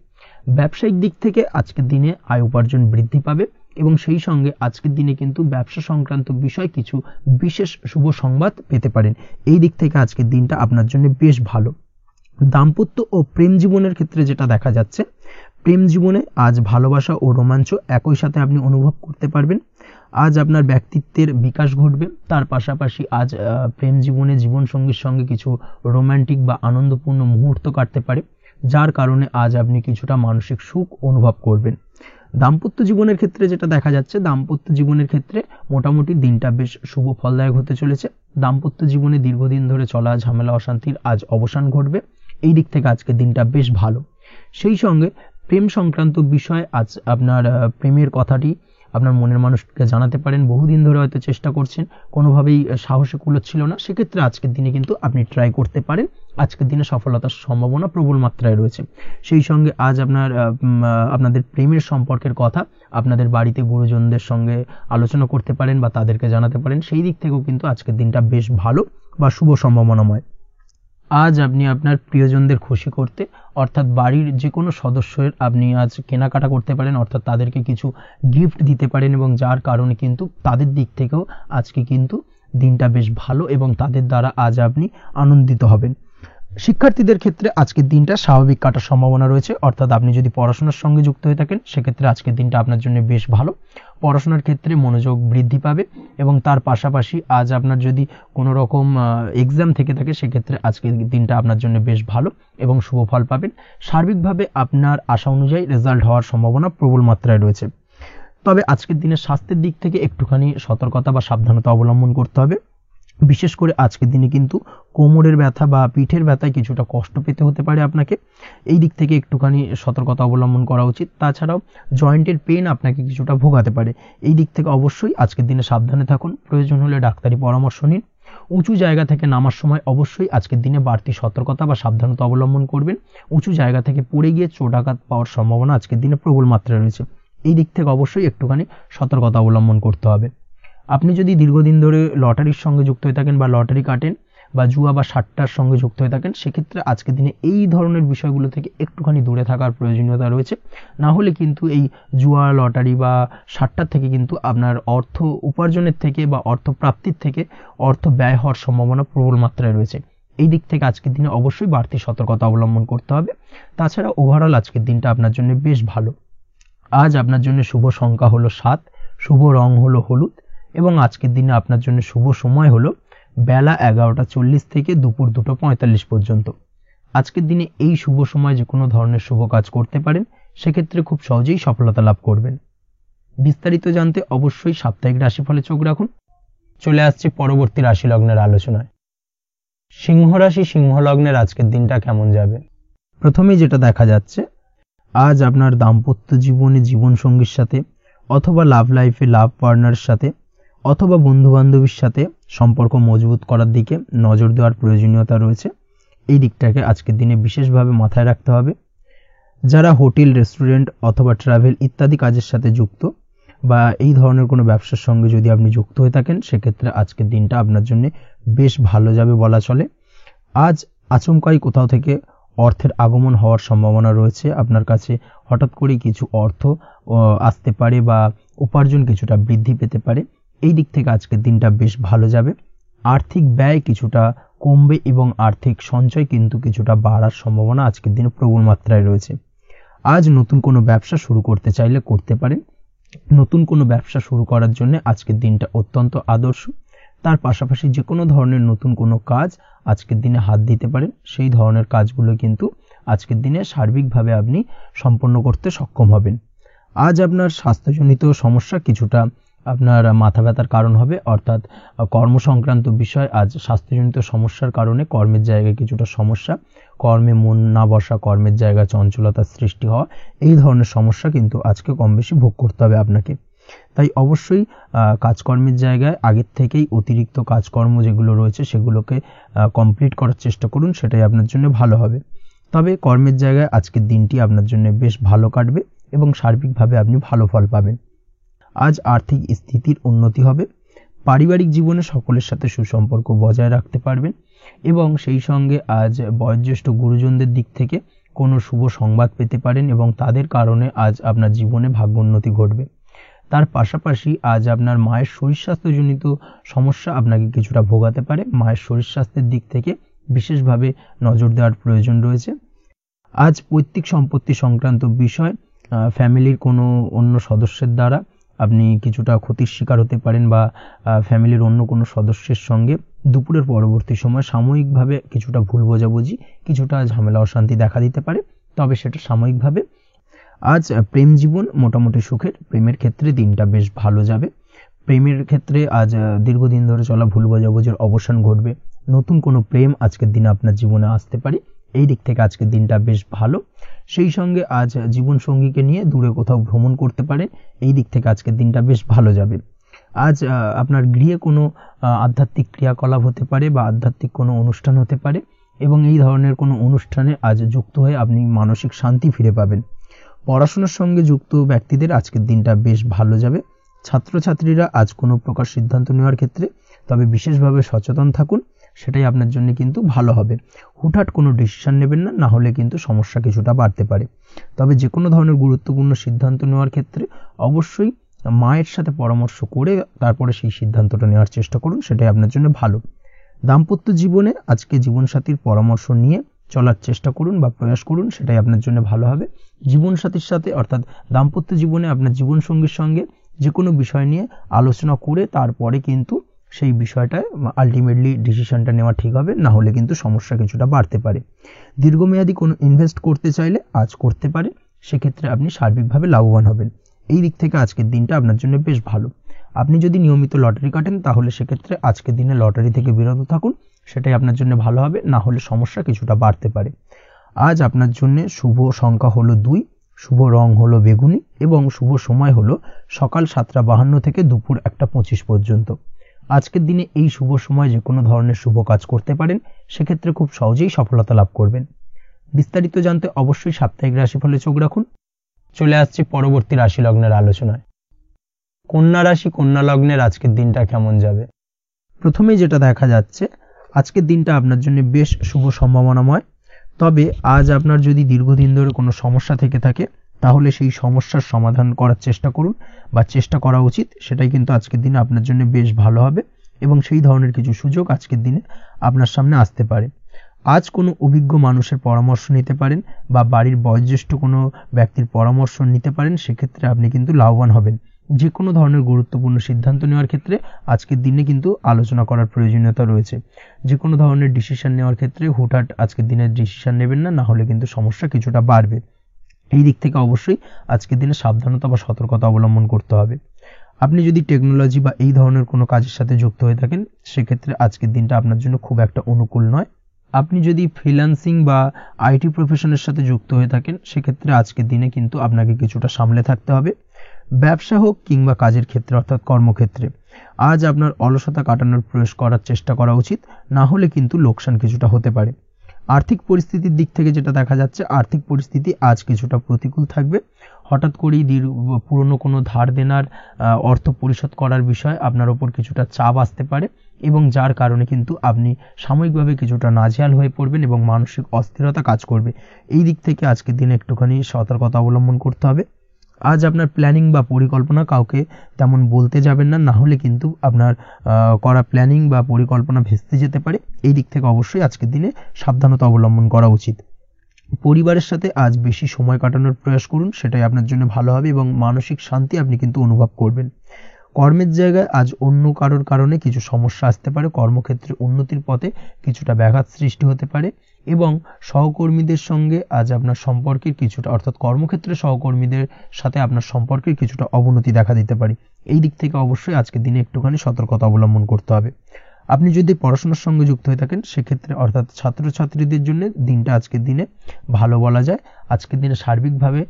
ব্যবসায়িক দিক থেকে আজকের দিনে আয় উপার্জন বৃদ্ধি পাবে, এবং সেই সঙ্গে আজকের দিনে কিন্তু ব্যবসা সংক্রান্ত বিষয় কিছু বিশেষ শুভ সংবাদ পেতে পারেন। এই দিক থেকে আজকের দিনটা আপনার জন্য বেশ ভালো। দাম্পত্য ও প্রেম জীবনের ক্ষেত্রে যেটা দেখা যাচ্ছে, প্রেম জীবনে আজ ভালোবাসা ও রোমাঞ্চ একই সাথে আপনি অনুভব করতে পারবেন। আজ আপনার ব্যক্তিত্বের বিকাশ ঘটবে। তার পাশাপাশি আজ প্রেম জীবনে জীবনসঙ্গীর সঙ্গে কিছু রোমান্টিক বা আনন্দপূর্ণ মুহূর্ত কাটতে পারে, যার কারণে আজ আপনি কিছুটা মানসিক সুখ অনুভব করবেন। দাম্পত্য জীবনের ক্ষেত্রে যেটা দেখা যাচ্ছে, দাম্পত্য জীবনের ক্ষেত্রে মোটামুটি দিনটা বেশ শুভ ফলদায়ক হতে চলেছে। দাম্পত্য জীবনে দীর্ঘদিন ধরে চলা ঝামেলা অশান্তির আজ অবসান ঘটবে। এই দিক থেকে আজকের দিনটা বেশ ভালো। সেই সঙ্গে প্রেম সংক্রান্ত বিষয়ে আজ আপনার প্রেমের কথাটি আপনার মনের মানুষকে জানাতে পারেন। বহুদিন ধরে হয়তো চেষ্টা করছেন, কোনোভাবেই সাহসে কুলোচ্ছিল না, সেক্ষেত্রে আজকের দিনে কিন্তু আপনি ট্রাই করতে পারেন। আজকের দিনে সফলতার সম্ভাবনা প্রবল মাত্রায় রয়েছে। সেই সঙ্গে আজ আপনাদের প্রেমের সম্পর্কের কথা আপনাদের বাড়িতে গুরুজনদের সঙ্গে আলোচনা করতে পারেন, বা তাদেরকে জানাতে পারেন। সেই দিক থেকেও কিন্তু আজকের দিনটা বেশ ভালো বা শুভ সম্ভাবনাময়। আজ আপনি আপনার প্রিয়জনদের খুশি করতে, অর্থাৎ বাড়ির যে কোনো সদস্যের আপনি আজ কেনাকাটা করতে পারেন, অর্থাৎ তাদেরকে কিছু গিফট দিতে পারেন, এবং যার কারণে কিন্তু তাদের দিক থেকেও আজকে কিন্তু দিনটা বেশ ভালো, এবং তাদের দ্বারা আজ আপনি আনন্দিত হবেন। শিক্ষার্থীদের ক্ষেত্রে আজকের দিনটা স্বাভাবিক কাটার সম্ভাবনা রয়েছে, অর্থাৎ আপনি যদি পড়াশোনার সঙ্গে যুক্ত হয়ে থাকেন, সেক্ষেত্রে আজকের দিনটা আপনার জন্য বেশ ভালো। পড়াশোনার ক্ষেত্রে মনোযোগ বৃদ্ধি পাবে, এবং তার পাশাপাশি আজ আপনার যদি কোনো রকম এক্সাম থেকে থাকে, সেক্ষেত্রে আজকের দিনটা আপনার জন্য বেশ ভালো এবং শুভ ফল পাবেন। সার্বিকভাবে আপনার আশা অনুযায়ী রেজাল্ট হওয়ার সম্ভাবনা প্রবল মাত্রায় রয়েছে। তবে আজকের দিনে স্বাস্থ্যের দিক থেকে একটুখানি সতর্কতা বা সাবধানতা অবলম্বন করতে হবে। বিশেষ করে আজকের দিনে কিন্তু কোমরের ব্যথা বা পিঠের ব্যথায় কিছুটা কষ্ট পেতে হতে পারে আপনাকে। এই দিক থেকে একটুখানি সতর্কতা অবলম্বন করা উচিত। তাছাড়াও জয়েন্টের পেন আপনাকে কিছুটা ভোগাতে পারে। এই দিক থেকে অবশ্যই আজকের দিনে সাবধানে থাকুন। প্রয়োজন হলে ডাক্তারি পরামর্শ নিন। উঁচু জায়গা থেকে নামার সময় অবশ্যই আজকের দিনে বাড়তি সতর্কতা বা সাবধানতা অবলম্বন করবেন। উঁচু জায়গা থেকে পড়ে গিয়ে চোটাঘাত পাওয়ার সম্ভাবনা আজকের দিনে প্রবল মাত্রায় রয়েছে। এই দিক থেকে অবশ্যই একটুখানি সতর্কতা অবলম্বন করতে হবে। আপনি যদি দীর্ঘদিন ধরে লটারির সঙ্গে যুক্ত হয়ে থাকেন, বা লটারি কাটেন, বা জুয়া বা সাট্টার সঙ্গে যুক্ত হয়ে থাকেন, সেক্ষেত্রে আজকের দিনে এই ধরনের বিষয়গুলো থেকে একটুখানি দূরে থাকার প্রয়োজনীয়তা রয়েছে। না হলে কিন্তু এই জুয়া, লটারি বা সাট্টার থেকে কিন্তু আপনার অর্থ উপার্জনের থেকে বা অর্থ প্রাপ্তির থেকে অর্থ ব্যয় হওয়ার সম্ভাবনা প্রবল মাত্রায় রয়েছে। এই দিক থেকে আজকের দিনে অবশ্যই বাড়তি সতর্কতা অবলম্বন করতে হবে। তাছাড়া ওভারঅল আজকের দিনটা আপনার জন্য বেশ ভালো। আজ আপনার জন্য শুভ সংখ্যা হলো 7, শুভ রং হলো হলুদ, এবং আজকের দিনে আপনার জন্য শুভ সময় হলো বেলা 11:40 থেকে দুপুর 2:45 পর্যন্ত। আজকের দিনে এই শুভ সময় যে কোনো ধরনের শুভ কাজ করতে পারেন, সেক্ষেত্রে খুব সহজেই সফলতা লাভ করবেন। বিস্তারিত জানতে অবশ্যই সাপ্তাহিক রাশিফলে চোখ রাখুন। চলে আসছে পরবর্তী রাশি লগ্নের আলোচনায়। সিংহ রাশি সিংহ লগ্নের আজকের দিনটা কেমন যাবে? প্রথমেই যেটা দেখা যাচ্ছে, আজ আপনার দাম্পত্য জীবনে জীবনসঙ্গীর সাথে অথবা লাভ লাইফে লাভ পার্টনারের সাথে অথবা বন্ধু বান্ধবীর সাথে সম্পর্ক মজবুত করার দিকে নজর দেওয়ার প্রয়োজনীয়তা রয়েছে। এই দিকটাকে আজকের দিনে বিশেষভাবে মাথায় রাখতে হবে। যারা হোটেল, রেস্টুরেন্ট অথবা ট্রাভেল ইত্যাদি কাজের সাথে যুক্ত বা এই ধরনের কোনো ব্যবসার সঙ্গে যদি আপনি যুক্ত হয়ে থাকেন, সেক্ষেত্রে আজকের দিনটা আপনার জন্য বেশ ভালো যাবে বলা চলে। আজ আচমকাই কোথাও থেকে অর্থের আগমন হওয়ার সম্ভাবনা রয়েছে। আপনার কাছে হঠাৎ করে কিছু অর্থ আসতে পারে বা উপার্জন কিছুটা বৃদ্ধি পেতে পারে। এই দিক থেকে আজকের দিনটা বেশ ভালো যাবে। আর্থিক ব্যয় কিছুটা কমবে এবং আর্থিক সঞ্চয় কিন্তু কিছুটা বাড়ার সম্ভাবনা আজকের দিনে প্রবল মাত্রায় রয়েছে। আজ নতুন কোনো ব্যবসা শুরু করতে চাইলে করতে পারেন। নতুন কোনো ব্যবসা শুরু করার জন্য আজকের দিনটা অত্যন্ত আদর্শ। তার পাশাপাশি যে কোনো ধরনের নতুন কোনো কাজ আজকের দিনে হাত দিতে পারেন। সেই ধরনের কাজগুলো কিন্তু আজকের দিনে সার্বিকভাবে আপনি সম্পন্ন করতে সক্ষম হবেন। আজ আপনার স্বাস্থ্যজনিত সমস্যা কিছুটা আপনার মাথা ব্যথার কারণ হবে, অর্থাৎ কর্মসংক্রান্ত বিষয়। আজ স্বাস্থ্যজনিত সমস্যার কারণে কর্মের জায়গায় কিছুটা সমস্যা, কর্মে মন না বসা, কর্মের জায়গায় চঞ্চলতার সৃষ্টি হওয়া, এই ধরনের সমস্যা কিন্তু আজকে কম বেশি ভোগ করতে হবে আপনাকে। তাই অবশ্যই কাজকর্মের জায়গায় আগের থেকেই অতিরিক্ত কাজকর্ম যেগুলো রয়েছে সেগুলোকে কমপ্লিট করার চেষ্টা করুন, সেটাই আপনার জন্য ভালো হবে। তবে কর্মের জায়গায় আজকের দিনটি আপনার জন্য বেশ ভালো কাটবে এবং সার্বিকভাবে আপনি ভালো ফল পাবেন। আজ আর্থিক স্থিতির উন্নতি হবে। পারিবারিক জীবনে সকলের সাথে সুসম্পর্ক বজায় রাখতে পারবেন এবং সেই সঙ্গে আজ বয়োজ্যেষ্ঠ গুরুজনদের দিক থেকে কোনো শুভ সংবাদ পেতে পারেন এবং তাদের কারণে আজ আপনার জীবনে ভাগ্যোন্নতি ঘটবে। তার পাশাপাশি আজ আপনার মায়ের শরীর স্বাস্থ্যজনিত সমস্যা আপনাকে কিছুটা ভোগাতে পারে। মায়ের শরীর স্বাস্থ্যের দিক থেকে বিশেষভাবে নজর দেওয়ার প্রয়োজন রয়েছে। আজ পৈতৃক সম্পত্তি সংক্রান্ত বিষয়, ফ্যামিলির কোনো অন্য সদস্যের দ্বারা আপনি কিছুটা ক্ষতির শিকার হতে পারেন বা ফ্যামিলির অন্য কোনো সদস্যের সঙ্গে দুপুরের পরবর্তী সময় সাময়িকভাবে কিছুটা ভুল বোঝাবুঝি, কিছুটা ঝামেলা অশান্তি দেখা দিতে পারে, তবে সেটা সাময়িকভাবে। আজ প্রেম জীবন মোটামুটি সুখের। প্রেমের ক্ষেত্রে দিনটা বেশ ভালো যাবে। প্রেমের ক্ষেত্রে আজ দীর্ঘদিন ধরে চলা ভুল বোঝাবুঝির অবসান ঘটবে। নতুন কোনো প্রেম আজকের দিনে আপনার জীবনে আসতে পারে। এই দিক থেকে আজকের দিনটা বেশ ভালো। সেই সঙ্গে আজ জীবন সঙ্গীকে নিয়ে দূরে কোথাও ভ্রমণ করতে পারেন। এই দিক থেকে আজকের দিনটা বেশ ভালো যাবে। আজ আপনার গৃহে কোনো আধ্যাত্মিক ক্রিয়াকলাপ হতে পারে বা আধ্যাত্মিক কোনো অনুষ্ঠান হতে পারে এবং এই ধরনের কোনো অনুষ্ঠানে আজ যুক্ত হয়ে আপনি মানসিক শান্তি ফিরে পাবেন। পড়াশোনার সঙ্গে যুক্ত ব্যক্তিদের আজকের দিনটা বেশ ভালো যাবে। ছাত্রছাত্রীরা আজ কোনো প্রকার সিদ্ধান্ত নেওয়ার ক্ষেত্রে তবে বিশেষভাবে সচেতন থাকুন, সেটাই আপনার জন্য কিন্তু ভালো হবে। হুটহাট কোনো ডিসিশন নেবেন না, না হলে কিন্তু সমস্যা কিছুটা বাড়তে পারে। তবে যে কোনো ধরনের গুরুত্বপূর্ণ সিদ্ধান্ত নেওয়ার ক্ষেত্রে অবশ্যই মায়ের সাথে পরামর্শ করে তারপরে সেই সিদ্ধান্তটা নেওয়ার চেষ্টা করুন, সেটাই আপনার জন্য ভালো। দাম্পত্য জীবনে আজকে জীবনসাথীর পরামর্শ নিয়ে চলার চেষ্টা করুন বা প্রয়াস করুন, সেটাই আপনার জন্য ভালো হবে। জীবনসাথীর সাথে অর্থাৎ দাম্পত্য জীবনে আপনার জীবনসঙ্গীর সঙ্গে যে কোনো বিষয় নিয়ে আলোচনা করে তারপরে কিন্তু সেই বিষয়টায় আলটিমেটলি ডিসিশনটা নেওয়া ঠিক হবে, না হলে কিন্তু সমস্যা কিছুটা বাড়তে পারে। দীর্ঘমেয়াদী কোনো ইনভেস্ট করতে চাইলে আজ করতে পারে, সেক্ষেত্রে আপনি সার্বিকভাবে লাভবান হবেন। এই দিক থেকে আজকের দিনটা আপনার জন্য বেশ ভালো। আপনি যদি নিয়মিত লটারি কাটেন তাহলে সেক্ষেত্রে আজকের দিনে লটারি থেকে বিরত থাকুন, সেটাই আপনার জন্য ভালো হবে, না হলে সমস্যা কিছুটা বাড়তে পারে। আজ আপনার জন্য শুভ সংখ্যা হলো 2, শুভ রং হলো বেগুনি এবং শুভ সময় হলো সকাল 7:52 থেকে দুপুর 1:25 পর্যন্ত। আজকের দিনে এই শুভ সময় যে কোনো ধরনের শুভ কাজ করতে পারেন, সেক্ষেত্রে খুব সহজেই সফলতা লাভ করবেন। বিস্তারিত জানতে অবশ্যই সাপ্তাহিক রাশিফলে চোখ রাখুন। চলে আসছে পরবর্তী রাশি লগ্নের আলোচনায়। কন্যা রাশি কন্যা লগ্নের আজকের দিনটা কেমন যাবে? প্রথমেই যেটা দেখা যাচ্ছে, আজকের দিনটা আপনার জন্য বেশ শুভ সম্ভাবনাময়। তবে আজ আপনার যদি দীর্ঘদিন ধরে কোনো সমস্যা থেকে থাকে তাহলে সেই সমস্যার সমাধান করার চেষ্টা করুন বা চেষ্টা করা উচিত, সেটাই কিন্তু আজকের দিনে আপনার জন্য বেশ ভালো হবে এবং সেই ধরনের কিছু সুযোগ আজকের দিনে আপনার সামনে আসতে পারে। আজ কোনো অভিজ্ঞ মানুষের পরামর্শ নিতে পারেন বা বাড়ির বয়োজ্যেষ্ঠ কোনো ব্যক্তির পরামর্শ নিতে পারেন, সেক্ষেত্রে আপনি কিন্তু লাভবান হবেন। যে কোনো ধরনের গুরুত্বপূর্ণ সিদ্ধান্ত নেওয়ার ক্ষেত্রে আজকের দিনে কিন্তু আলোচনা করার প্রয়োজনীয়তা রয়েছে। যে কোনো ধরনের ডিসিশন নেওয়ার ক্ষেত্রে হুটহাট আজকের দিনে ডিসিশন নেবেন না, হলে কিন্তু সমস্যা কিছুটা বাড়বে। এই দিক থেকে অবশ্যই আজকের দিনে সাবধানতা বা সতর্কতা অবলম্বন করতে হবে। আপনি যদি টেকনোলজি বা এই ধরনের কোনো কাজের সাথে যুক্ত হয়ে থাকেন, সেক্ষেত্রে আজকের দিনটা আপনার জন্য খুব একটা অনুকূল নয়। আপনি যদি ফ্রিল্যান্সিং বা আইটি প্রফেশনের সাথে যুক্ত হয়ে থাকেন, সেক্ষেত্রে আজকের দিনে কিন্তু আপনাকে কিছুটা সামলে থাকতে হবে। ব্যবসা হোক কিংবা কাজের ক্ষেত্রে অর্থাৎ কর্মক্ষেত্রে আজ আপনার অলসতা কাটানোর প্রয়াস করার চেষ্টা করা উচিত, না হলে কিন্তু লোকসান কিছুটা হতে পারে। আর্থিক পরিস্থিতির দিক থেকে যেটা দেখা যাচ্ছে, আর্থিক পরিস্থিতি আজ কিছুটা প্রতিকূল থাকবে। হঠাৎ করেই পুরনো কোনো ধার দেনার অর্থ পরিশোধ করার বিষয়ে আপনার ওপর কিছুটা চাপ আসতে পারে, এবং যার কারণে কিন্তু আপনি সাময়িকভাবে কিছুটা নাজেহাল হয়ে পড়বেন এবং মানসিক অস্থিরতা কাজ করবে। এই দিক থেকে আজকের দিনে একটুখানি সতর্কতা অবলম্বন করতে হবে। আজ আপনার প্ল্যানিং বা পরিকল্পনা কাউকে তেমন বলতে যাবেন না, হলে কিন্তু আপনার করা প্ল্যানিং বা পরিকল্পনা ভেস্তে যেতে পারে। এই দিক থেকে অবশ্যই আজকের দিনে সাবধানতা অবলম্বন করা উচিত। পরিবারের সাথে আজ বেশি সময় কাটানোর প্রয়াস করুন, সেটাই আপনার জন্য ভালো হবে এবং মানসিক শান্তি আপনি কিন্তু অনুভব করবেন। কর্মের জায়গায় আজ অন্য কারোর কারণে কিছু সমস্যা আসতে পারে, কর্মক্ষেত্রে উন্নতির পথে কিছুটা ব্যাঘাত সৃষ্টি হতে পারে, এবং সহকর্মীদের সঙ্গে আজ আপনার সম্পর্কের কিছুটা অর্থাৎ কর্মক্ষেত্রে সহকর্মীদের সাথে আপনার সম্পর্কের কিছুটা অবনতি দেখা দিতে পারে। এই দিক থেকে অবশ্যই আজকের দিনে একটুখানি সতর্কতা অবলম্বন করতে হবে। আপনি যদি পড়াশোনার সঙ্গে যুক্ত হয়ে থাকেন, সেক্ষেত্রে অর্থাৎ ছাত্রছাত্রীদের জন্য দিনটা আজকের দিনে ভালো বলা যায়। আজকের দিনে সার্বিকভাবে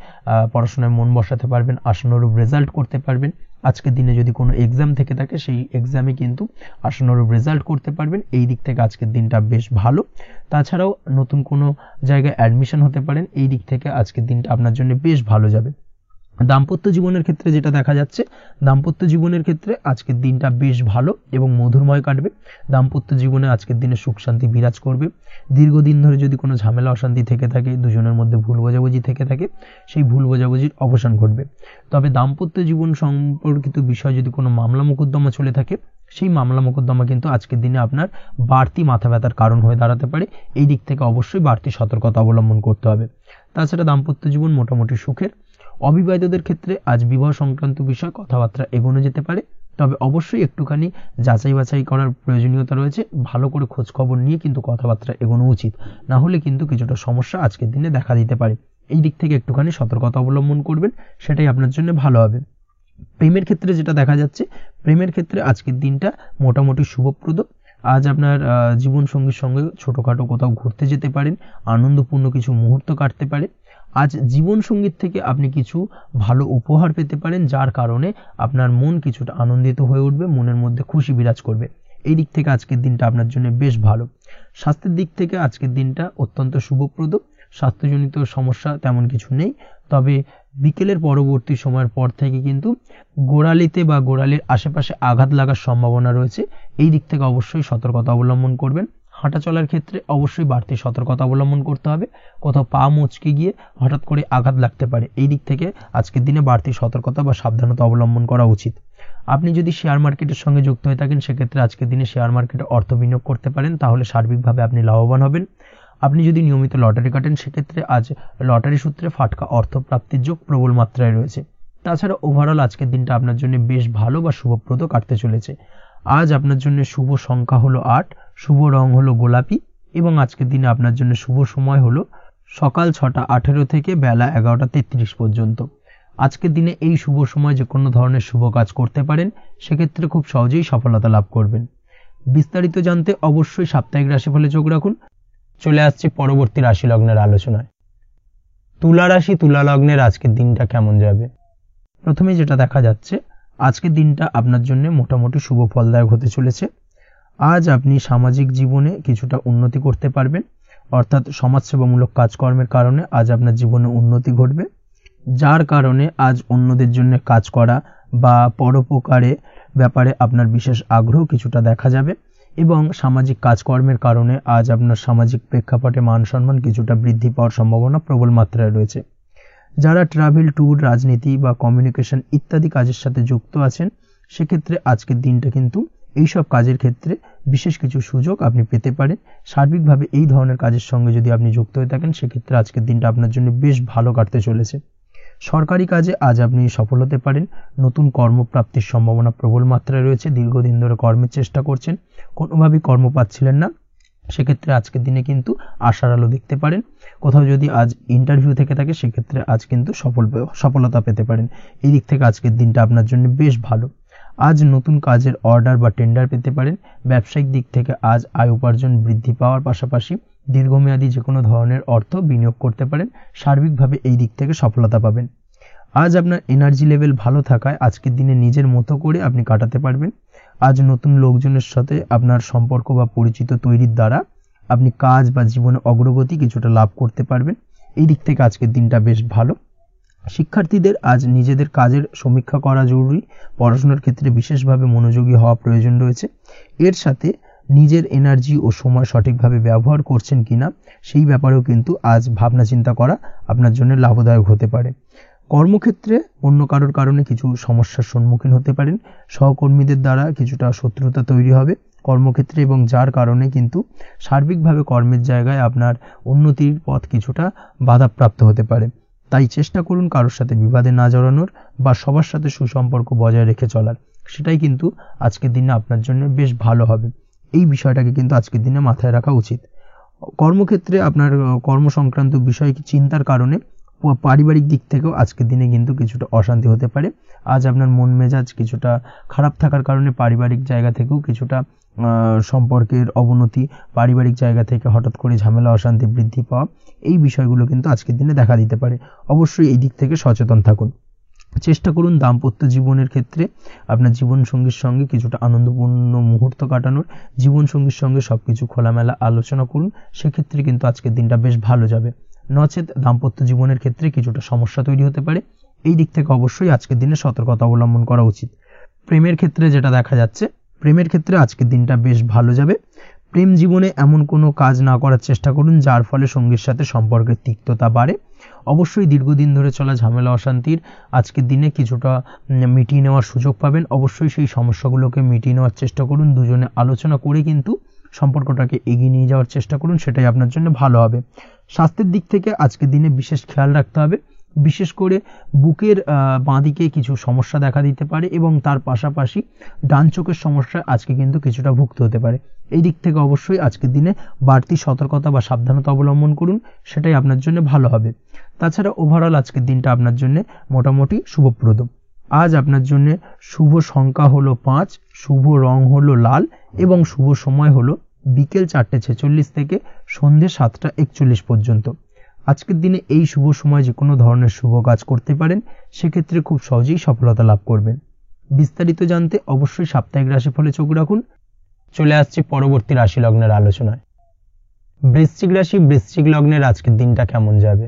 পড়াশোনায় মন বসাতে পারবেন, আশানুরূপ রেজাল্ট করতে পারবেন। আজকের দিনে যদি কোনো এক্সাম থেকে থাকে, সেই এক্সামে কিন্তু আশানুরূপ রেজাল্ট করতে পারবেন। এই দিক থেকে আজকের দিনটা বেশ ভালো। তাছাড়াও নতুন কোনো জায়গায় অ্যাডমিশন হতে পারেন। এই দিক থেকে আজকের দিনটা আপনার জন্য বেশ ভালো যাবে। দাম্পত্য জীবনের ক্ষেত্রে যেটা দেখা যাচ্ছে, দাম্পত্য জীবনের ক্ষেত্রে আজকের দিনটা বেশ ভালো এবং মধুরময় কাটবে। দাম্পত্য জীবনে আজকের দিনে সুখ শান্তি বিরাজ করবে। দীর্ঘদিন ধরে যদি কোনো ঝামেলা অশান্তি থেকে থাকে, দুজনের মধ্যে ভুল বোঝাবুঝি থেকে থাকে, সেই ভুল বোঝাবুঝির অবসান ঘটবে। তবে দাম্পত্য জীবন সম্পর্কিত বিষয় যদি কোনো মামলা মোকদ্দমা চলে থাকে, সেই মামলা মোকদ্দমা কিন্তু আজকের দিনে আপনার বাড়তি মাথা ব্যথার কারণ হয়ে দাঁড়াতে পারে। এই দিক থেকে অবশ্যই বাড়তি সতর্কতা অবলম্বন করতে হবে। তাছাড়া দাম্পত্য জীবন মোটামুটি সুখের। অবিবাহিতদের ক্ষেত্রে আজ বিবাহ সংক্রান্ত বিষয় কথাবার্তা এগোনো যেতে পারে, তবে অবশ্যই একটুখানি যাচাই বাছাই করার প্রয়োজনীয়তা রয়েছে। ভালো করে খোঁজ খবর নিয়ে কিন্তু কথাবার্তা এগোনো উচিত, না হলে কিন্তু কিছুটা সমস্যা আজকের দিনে দেখা দিতে পারে। এই দিক থেকে একটুখানি সতর্কতা অবলম্বন করবেন, সেটাই আপনার জন্য ভালো হবে। প্রেমের ক্ষেত্রে যেটা দেখা যাচ্ছে, প্রেমের ক্ষেত্রে আজকের দিনটা মোটামুটি শুভপ্রদ। আজ আপনার জীবন সঙ্গীর সঙ্গে ছোটখাটো কোথাও ঘুরতে যেতে পারেন, আনন্দপূর্ণ কিছু মুহূর্ত কাটতে পারে। আজ জীবন সঙ্গীত থেকে আপনি কিছু ভালো উপহার পেতে পারেন, যার কারণে আপনার মন কিছুটা আনন্দিত হয়ে উঠবে, মনের মধ্যে খুশি বিরাজ করবে। এই দিক থেকে আজকের দিনটা আপনার জন্য বেশ ভালো। স্বাস্থ্যের দিক থেকে আজকের দিনটা অত্যন্ত শুভপ্রদ। স্বাস্থ্যজনিত সমস্যা তেমন কিছু নেই, তবে বিকেলের পরবর্তী সময়ের পর থেকে কিন্তু গোড়ালিতে বা গোড়ালির আশেপাশে আঘাত লাগার সম্ভাবনা রয়েছে। এই দিক থেকে অবশ্যই সতর্কতা অবলম্বন করবেন। হাঁটা চলার ক্ষেত্রে অবশ্যই বাড়তি সতর্কতা অবলম্বন করতে হবে। কোথাও পা মুচকে গিয়ে হঠাৎ করে আঘাত লাগতে পারে। এই দিক থেকে আজকের দিনে বাড়তি সতর্কতা বা সাবধানতা অবলম্বন করা উচিত। আপনি যদি শেয়ার মার্কেটের সঙ্গে যুক্ত হয়ে থাকেন, সেক্ষেত্রে আজকের দিনে শেয়ার মার্কেটে অর্থ বিনিয়োগ করতে পারেন, তাহলে সার্বিকভাবে আপনি লাভবান হবেন। আপনি যদি নিয়মিত লটারি কাটেন, সেক্ষেত্রে আজ লটারি সূত্রে ফাটকা অর্থ প্রাপ্তির যোগ প্রবল মাত্রায় রয়েছে। তাছাড়া ওভারঅল আজকের দিনটা আপনার জন্য বেশ ভালো বা শুভপ্রদ কাটতে চলেছে। আজ আপনার জন্য শুভ সংখ্যা হলো 8, শুভ রং হলো গোলাপি, এবং আজকের দিনে আপনার জন্য শুভ সময় হলো সকাল 6:18 থেকে বেলা 11:33 পর্যন্ত। আজকের দিনে এই শুভ সময় যে কোনো ধরনের শুভ কাজ করতে পারেন, সেক্ষেত্রে খুব সহজেই সফলতা লাভ করবেন। বিস্তারিত জানতে অবশ্যই সাপ্তাহিক রাশিফলে চোখ রাখুন। চলে আসছে পরবর্তী রাশি লগ্নের আলোচনায়। তুলা রাশি, তুলা লগ্নের আজকের দিনটা কেমন যাবে? প্রথমে যেটা দেখা যাচ্ছে, আজকের দিনটা আপনার জন্য মোটামুটি শুভ ফলদায়ক হতে চলেছে। আজ আপনি সামাজিক জীবনে কিছুটা উন্নতি করতে পারবেন, অর্থাৎ সমাজসেবামূলক কাজকর্মের কারণে আজ আপনার জীবনে উন্নতি ঘটবে, যার কারণে আজ অন্যদের জন্য কাজ করা বা পরোপকারে ব্যাপারে আপনার বিশেষ আগ্রহ কিছুটা দেখা যাবে, এবং সামাজিক কাজকর্মের কারণে আজ আপনার সামাজিক প্রেক্ষাপটে মান সম্মান কিছুটা বৃদ্ধি পাওয়ার সম্ভাবনা প্রবল মাত্রায় রয়েছে। যারা ট্রাভেল, ট্যুর, রাজনীতি বা কমিউনিকেশন ইত্যাদি কাজের সাথে যুক্ত আছেন, সেক্ষেত্রে আজকের দিনটা কিন্তু এইসব কাজের ক্ষেত্রে বিশেষ কিছু সুযোগ আপনি পেতে পারেন। সার্বিকভাবে এই ধরনের কাজের সঙ্গে যদি আপনি যুক্ত হয়ে থাকেন, সেক্ষেত্রে আজকের দিনটা আপনার জন্য বেশ ভালো কাটতে চলেছে। সরকারি কাজে আজ আপনি সফল হতে পারেন। নতুন কর্মপ্রাপ্তির সম্ভাবনা প্রবল মাত্রায় রয়েছে। দীর্ঘদিন ধরে কর্মের চেষ্টা করছেন, কোনোভাবেই কর্ম পাচ্ছিলেন না, সেক্ষেত্রে আজকের দিনে কিন্তু আশার আলো দেখতে পারেন। কোথাও যদি আজ ইন্টারভিউ থেকে থাকে সেক্ষেত্রে আজ কিন্তু সফলতা পেতে পারেন। এই দিক থেকে আজকের দিনটা আপনার জন্য বেশ ভালো। আজ নতুন কাজের অর্ডার বা টেন্ডার পেতে পারেন। ব্যবসায়িক দিক থেকে আজ আয় উপার্জন বৃদ্ধি পাওয়ার পাশাপাশি দীর্ঘমেয়াদী যে কোনো ধরনের অর্থ বিনিয়োগ করতে পারেন। সার্বিকভাবে এই দিক থেকে সফলতা পাবেন। আজ আপনার এনার্জি লেভেল ভালো থাকায় আজকের দিনে নিজের মতো করে আপনি কাটাতে পারবেন। আজ নতুন লোকজনের সাথে আপনার সম্পর্ক বা পরিচিত তৈরির দ্বারা আপনি কাজ বা জীবনে অগ্রগতি কিছুটা লাভ করতে পারবেন। এই দিক থেকে আজকের দিনটা বেশ ভালো। শিক্ষার্থীদের আজ নিজেদের কাজের সমীক্ষা করা জরুরি। পড়াশোনার ক্ষেত্রে বিশেষভাবে মনোযোগী হওয়া প্রয়োজন রয়েছে। এর সাথে নিজের এনার্জি ও সময় সঠিকভাবে ব্যবহার করছেন কিনা সেই ব্যাপারেও কিন্তু আজ ভাবনা চিন্তা করা আপনার জন্য লাভদায়ক হতে পারে। কর্মক্ষেত্রে অন্য কারোর কারণে কিছু সমস্যার সম্মুখীন হতে পারেন। সহকর্মীদের দ্বারা কিছুটা শত্রুতা তৈরি হবে কর্মক্ষেত্রে, এবং যার কারণে কিন্তু সার্বিকভাবে কর্মের জায়গায় আপনার উন্নতির পথ কিছুটা বাধাপ্রাপ্ত হতে পারে। তাই চেষ্টা করুন কারোর সাথে বিবাদে না জড়ানোর বা সবার সাথে সুসম্পর্ক বজায় রেখে চলার। সেটাই কিন্তু আজকের দিনে আপনার জন্য বেশ ভালো হবে। এই বিষয়টাকে কিন্তু আজকের দিনে মাথায় রাখা উচিত। কর্মক্ষেত্রে আপনার কর্ম সংক্রান্ত বিষয় চিন্তার কারণে পারিবারিক দিক থেকেও আজকের দিনে কিন্তু কিছুটা অশান্তি হতে পারে। আজ আপনার মন মেজাজ কিছুটা খারাপ থাকার কারণে পারিবারিক জায়গা থেকেও কিছুটা সম্পর্কের অবনতি, পারিবারিক জায়গা থেকে হঠাৎ করে ঝামেলা অশান্তি বৃদ্ধি পাওয়া, এই বিষয়গুলো কিন্তু আজকের দিনে দেখা দিতে পারে। অবশ্যই এই দিক থেকে সচেতন থাকুন। চেষ্টা করুন দাম্পত্য জীবনের ক্ষেত্রে আপনার জীবনসঙ্গীর সঙ্গে কিছুটা আনন্দপূর্ণ মুহূর্ত কাটানোর। জীবনসঙ্গীর সঙ্গে সবকিছু খোলামেলা আলোচনা করুন, সেক্ষেত্রে কিন্তু আজকের দিনটা বেশ ভালো যাবে। নচেত দাম্পত্য জীবনের ক্ষেত্রে কিছুটা সমস্যা তৈরি হতে পারে। এই দিক থেকে অবশ্যই আজকের দিনে সতর্কতা অবলম্বন করা উচিত। প্রেমের ক্ষেত্রে যেটা দেখা যাচ্ছে, প্রেমের ক্ষেত্রে আজকের দিনটা বেশ ভালো যাবে। প্রেম জীবনে এমন কোনো কাজ না করার চেষ্টা করুন যার ফলে সঙ্গীর সাথে সম্পর্কের তিক্ততা বাড়ে। অবশ্যই দীর্ঘদিন ধরে চলা ঝামেলা অশান্তির আজকের দিনে কিছুটা মিটিয়ে নেওয়ার সুযোগ পাবেন। অবশ্যই সেই সমস্যাগুলোকে মিটিয়ে নেওয়ার চেষ্টা করুন। দুজনে আলোচনা করে কিন্তু সম্পর্কটাকে এগিয়ে নিয়ে যাওয়ার চেষ্টা করুন, সেটাই আপনার জন্য ভালো হবে। স্বাস্থ্যের দিক থেকে আজকের দিনে বিশেষ খেয়াল রাখতে হবে। বিশেষ করে বুকের বাঁদিকে কিছু সমস্যা দেখা দিতে পারে এবং তার পাশাপাশি ডান চোখের সমস্যা আজকে কিন্তু কিছুটা ভুগতে হতে পারে। এই দিক থেকে অবশ্যই আজকের দিনে বাড়তি সতর্কতা বা সাবধানতা অবলম্বন করুন, সেটাই আপনার জন্য ভালো হবে। তাছাড়া ওভারঅল আজকের দিনটা আপনার জন্য মোটামুটি শুভপ্রদ। আজ আপনার জন্য শুভ সংখ্যা হলো 5, শুভ রং হলো লাল এবং শুভ সময় হলো বিকেল 4:46 থেকে সন্ধ্যে 7:41 পর্যন্ত। আজকের দিনে এই শুভ সময় যে কোনো ধরনের শুভ কাজ করতে পারেন, সেক্ষেত্রে খুব সহজেই সফলতা লাভ করবেন। বিস্তারিত জানতে অবশ্যই সাপ্তাহিক রাশিফলে চোখ রাখুন। চলে আসছে পরবর্তী রাশি লগ্নের আলোচনায়। বৃশ্চিক রাশি, বৃশ্চিক লগ্নের আজকের দিনটা কেমন যাবে?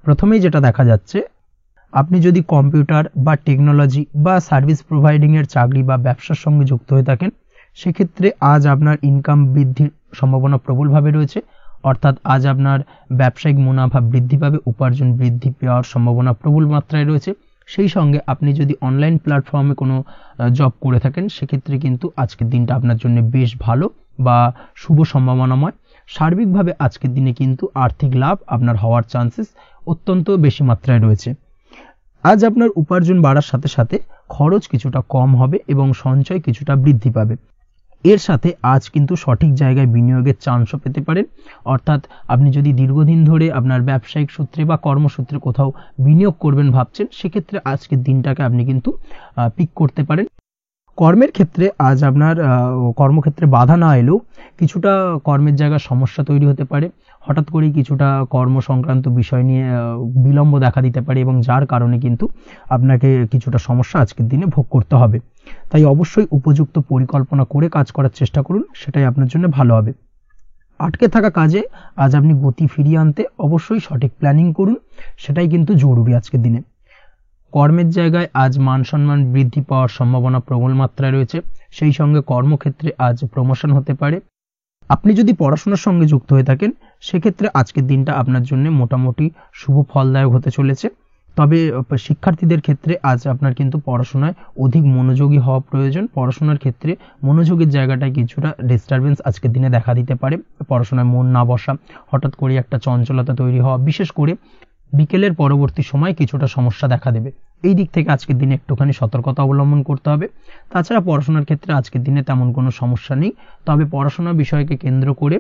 প্রথমেই যেটা দেখা যাচ্ছে, আপনি যদি কম্পিউটার বা টেকনোলজি বা সার্ভিস প্রোভাইডিং এর চাকরি বা ব্যবসার সঙ্গে যুক্ত হয়ে থাকেন, সেক্ষেত্রে আজ আপনার ইনকাম বৃদ্ধির সম্ভাবনা প্রবলভাবে রয়েছে। অর্থাৎ আজ আপনার ব্যবসায়িক মুনাফা বৃদ্ধি পাবে, উপার্জন বৃদ্ধি পাওয়ার সম্ভাবনা প্রবল মাত্রায় রয়েছে। সেই সঙ্গে আপনি যদি অনলাইন প্ল্যাটফর্মে কোনো জব করে থাকেন, সেক্ষেত্রে কিন্তু আজকের দিনটা আপনার জন্য বেশ ভালো বা শুভ সম্ভাবনাময়। সার্বিকভাবে আজকের দিনে কিন্তু আর্থিক লাভ আপনার হওয়ার চান্সেস অত্যন্ত বেশি মাত্রায় রয়েছে। আজ আপনার উপার্জন বাড়ার সাথে সাথে খরচ কিছুটা কম হবে এবং সঞ্চয় কিছুটা বৃদ্ধি পাবে। এর সাথে আজ কিন্তু সঠিক জায়গায় বিনিয়োগের চান্সও পেতে পারেন। অর্থাৎ আপনি যদি দীর্ঘদিন ধরে আপনার ব্যবসায়িক সূত্রে বা কর্মসূত্রে কোথাও বিনিয়োগ করবেন ভাবছেন, সেক্ষেত্রে আজকের দিনটাকে আপনি কিন্তু পিক করতে পারেন। কর্মের ক্ষেত্রে আজ আপনার কর্মক্ষেত্রে বাধা না এলেও কিছুটা কর্মের জায়গায় সমস্যা তৈরি হতে পারে। হঠাৎ করেই কিছুটা কর্ম সংক্রান্ত বিষয় নিয়ে বিলম্ব দেখা দিতে পারে এবং যার কারণে কিন্তু আপনাকে কিছুটা সমস্যা আজকের দিনে ভোগ করতে হবে। তাই অবশ্যই উপযুক্ত পরিকল্পনা করে কাজ করার চেষ্টা করুন, সেটাই আপনার জন্য ভালো হবে। আটকে থাকা কাজে আজ আপনি গতি ফিরিয়ে আনতে অবশ্যই সঠিক প্ল্যানিং করুন, সেটাই কিন্তু জরুরি আজকের দিনে। কর্মের জায়গায় আজ মান সম্মান বৃদ্ধি পাওয়ার সম্ভাবনা প্রবল মাত্রায় রয়েছে। সেই সঙ্গে কর্মক্ষেত্রে আজ প্রমোশন হতে পারে। আপনি যদি পড়াশোনার সঙ্গে যুক্ত হয়ে থাকেন, সেক্ষেত্রে আজকের দিনটা আপনার জন্য মোটামুটি শুভ ফলদায়ক হতে চলেছে। তবে শিক্ষার্থীদের ক্ষেত্রে আজ আপনার কিন্তু পড়াশোনায় অধিক মনোযোগী হওয়া প্রয়োজন। পড়াশোনার ক্ষেত্রে মনোযোগের জায়গাটায় কিছুটা ডিস্টারবেন্স আজকের দিনে দেখা দিতে পারে। পড়াশোনায় মন না বসা, হঠাৎ করে একটা চঞ্চলতা তৈরি হওয়া, বিশেষ করে বিকেলের পরবর্তী সময় কিছুটা সমস্যা দেখা দেবে। এই দিক থেকে আজকের দিনে একটুখানি সতর্কতা অবলম্বন করতে হবে। তাছাড়া পড়াশোনার ক্ষেত্রে আজকের দিনে তেমন কোনো সমস্যা নেই, তবে পড়াশোনার বিষয়কে কেন্দ্র করে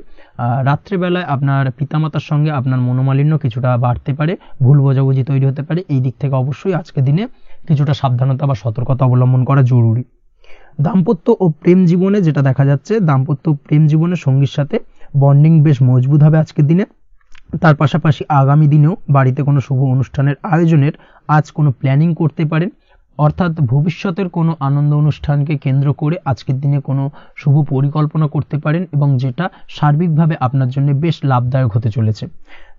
রাত্রেবেলায় আপনার পিতামাতার সঙ্গে আপনার মনোমালিন্য কিছুটা বাড়তে পারে, ভুল বোঝাবুঝি তৈরি হতে পারে। এই দিক থেকে অবশ্যই আজকের দিনে কিছুটা সাবধানতা বা সতর্কতা অবলম্বন করা জরুরি। দাম্পত্য ও প্রেম জীবনে যেটা দেখা যাচ্ছে, দাম্পত্য প্রেম জীবনে সঙ্গীর সাথে বন্ডিং বেশ মজবুত হবে আজকের দিনে। তার পাশাপাশি আগামী দিনেও বাড়িতে কোনো শুভ অনুষ্ঠানের আয়োজনের আজ কোনো প্ল্যানিং করতে পারেন, অর্থাৎ ভবিষ্যতের কোনো আনন্দ অনুষ্ঠানকে কেন্দ্র করে আজকের দিনে কোনো শুভ পরিকল্পনা করতে পারেন, এবং যেটা সার্বিকভাবে আপনার জন্য বেশ লাভদায়ক হতে চলেছে।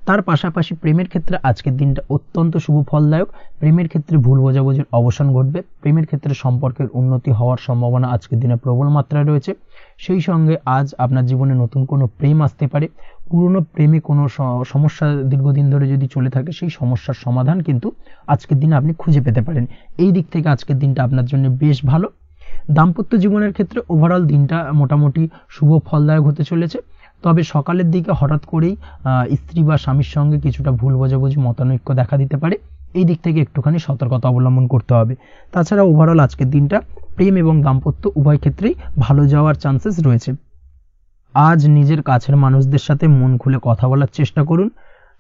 তার পাশাপাশি প্রেমের ক্ষেত্রে আজকের দিনটা অত্যন্ত শুভ ফলদায়ক। প্রেমের ক্ষেত্রে ভুল বোঝাবুঝির অবসান ঘটবে, প্রেমের ক্ষেত্রে সম্পর্কের উন্নতি হওয়ার সম্ভাবনা আজকের দিনে প্রবল মাত্রায় রয়েছে। সেই সঙ্গে আজ আপনার জীবনে নতুন কোনো প্রেম আসতে পারে। পুরনো প্রেমে কোনো সমস্যা দীর্ঘদিন ধরে যদি চলে থাকে, সেই সমস্যার সমাধান কিন্তু আজকের দিনে আপনি খুঁজে পেতে পারেন। এই দিক থেকে আজকের দিনটা আপনার জন্য বেশ ভালো। দাম্পত্য জীবনের ক্ষেত্রে ওভারঅল দিনটা মোটামুটি শুভ ফলদায়ক হতে চলেছে, তবে সকালের দিকে হঠাৎ করেই স্ত্রী বা স্বামীর সঙ্গে কিছুটা ভুল বোঝাবুঝি মতানৈক্য দেখা দিতে পারে। এই দিক থেকে একটুখানি সতর্কতা অবলম্বন করতে হবে। তাছাড়া ওভারঅল আজকের দিনটা প্রেম এবং দাম্পত্য উভয় ক্ষেত্রেই ভালো যাওয়ার চান্সেস রয়েছে। আজ নিজের কাছের মানুষদের সাথে মন খুলে কথা বলার চেষ্টা করুন।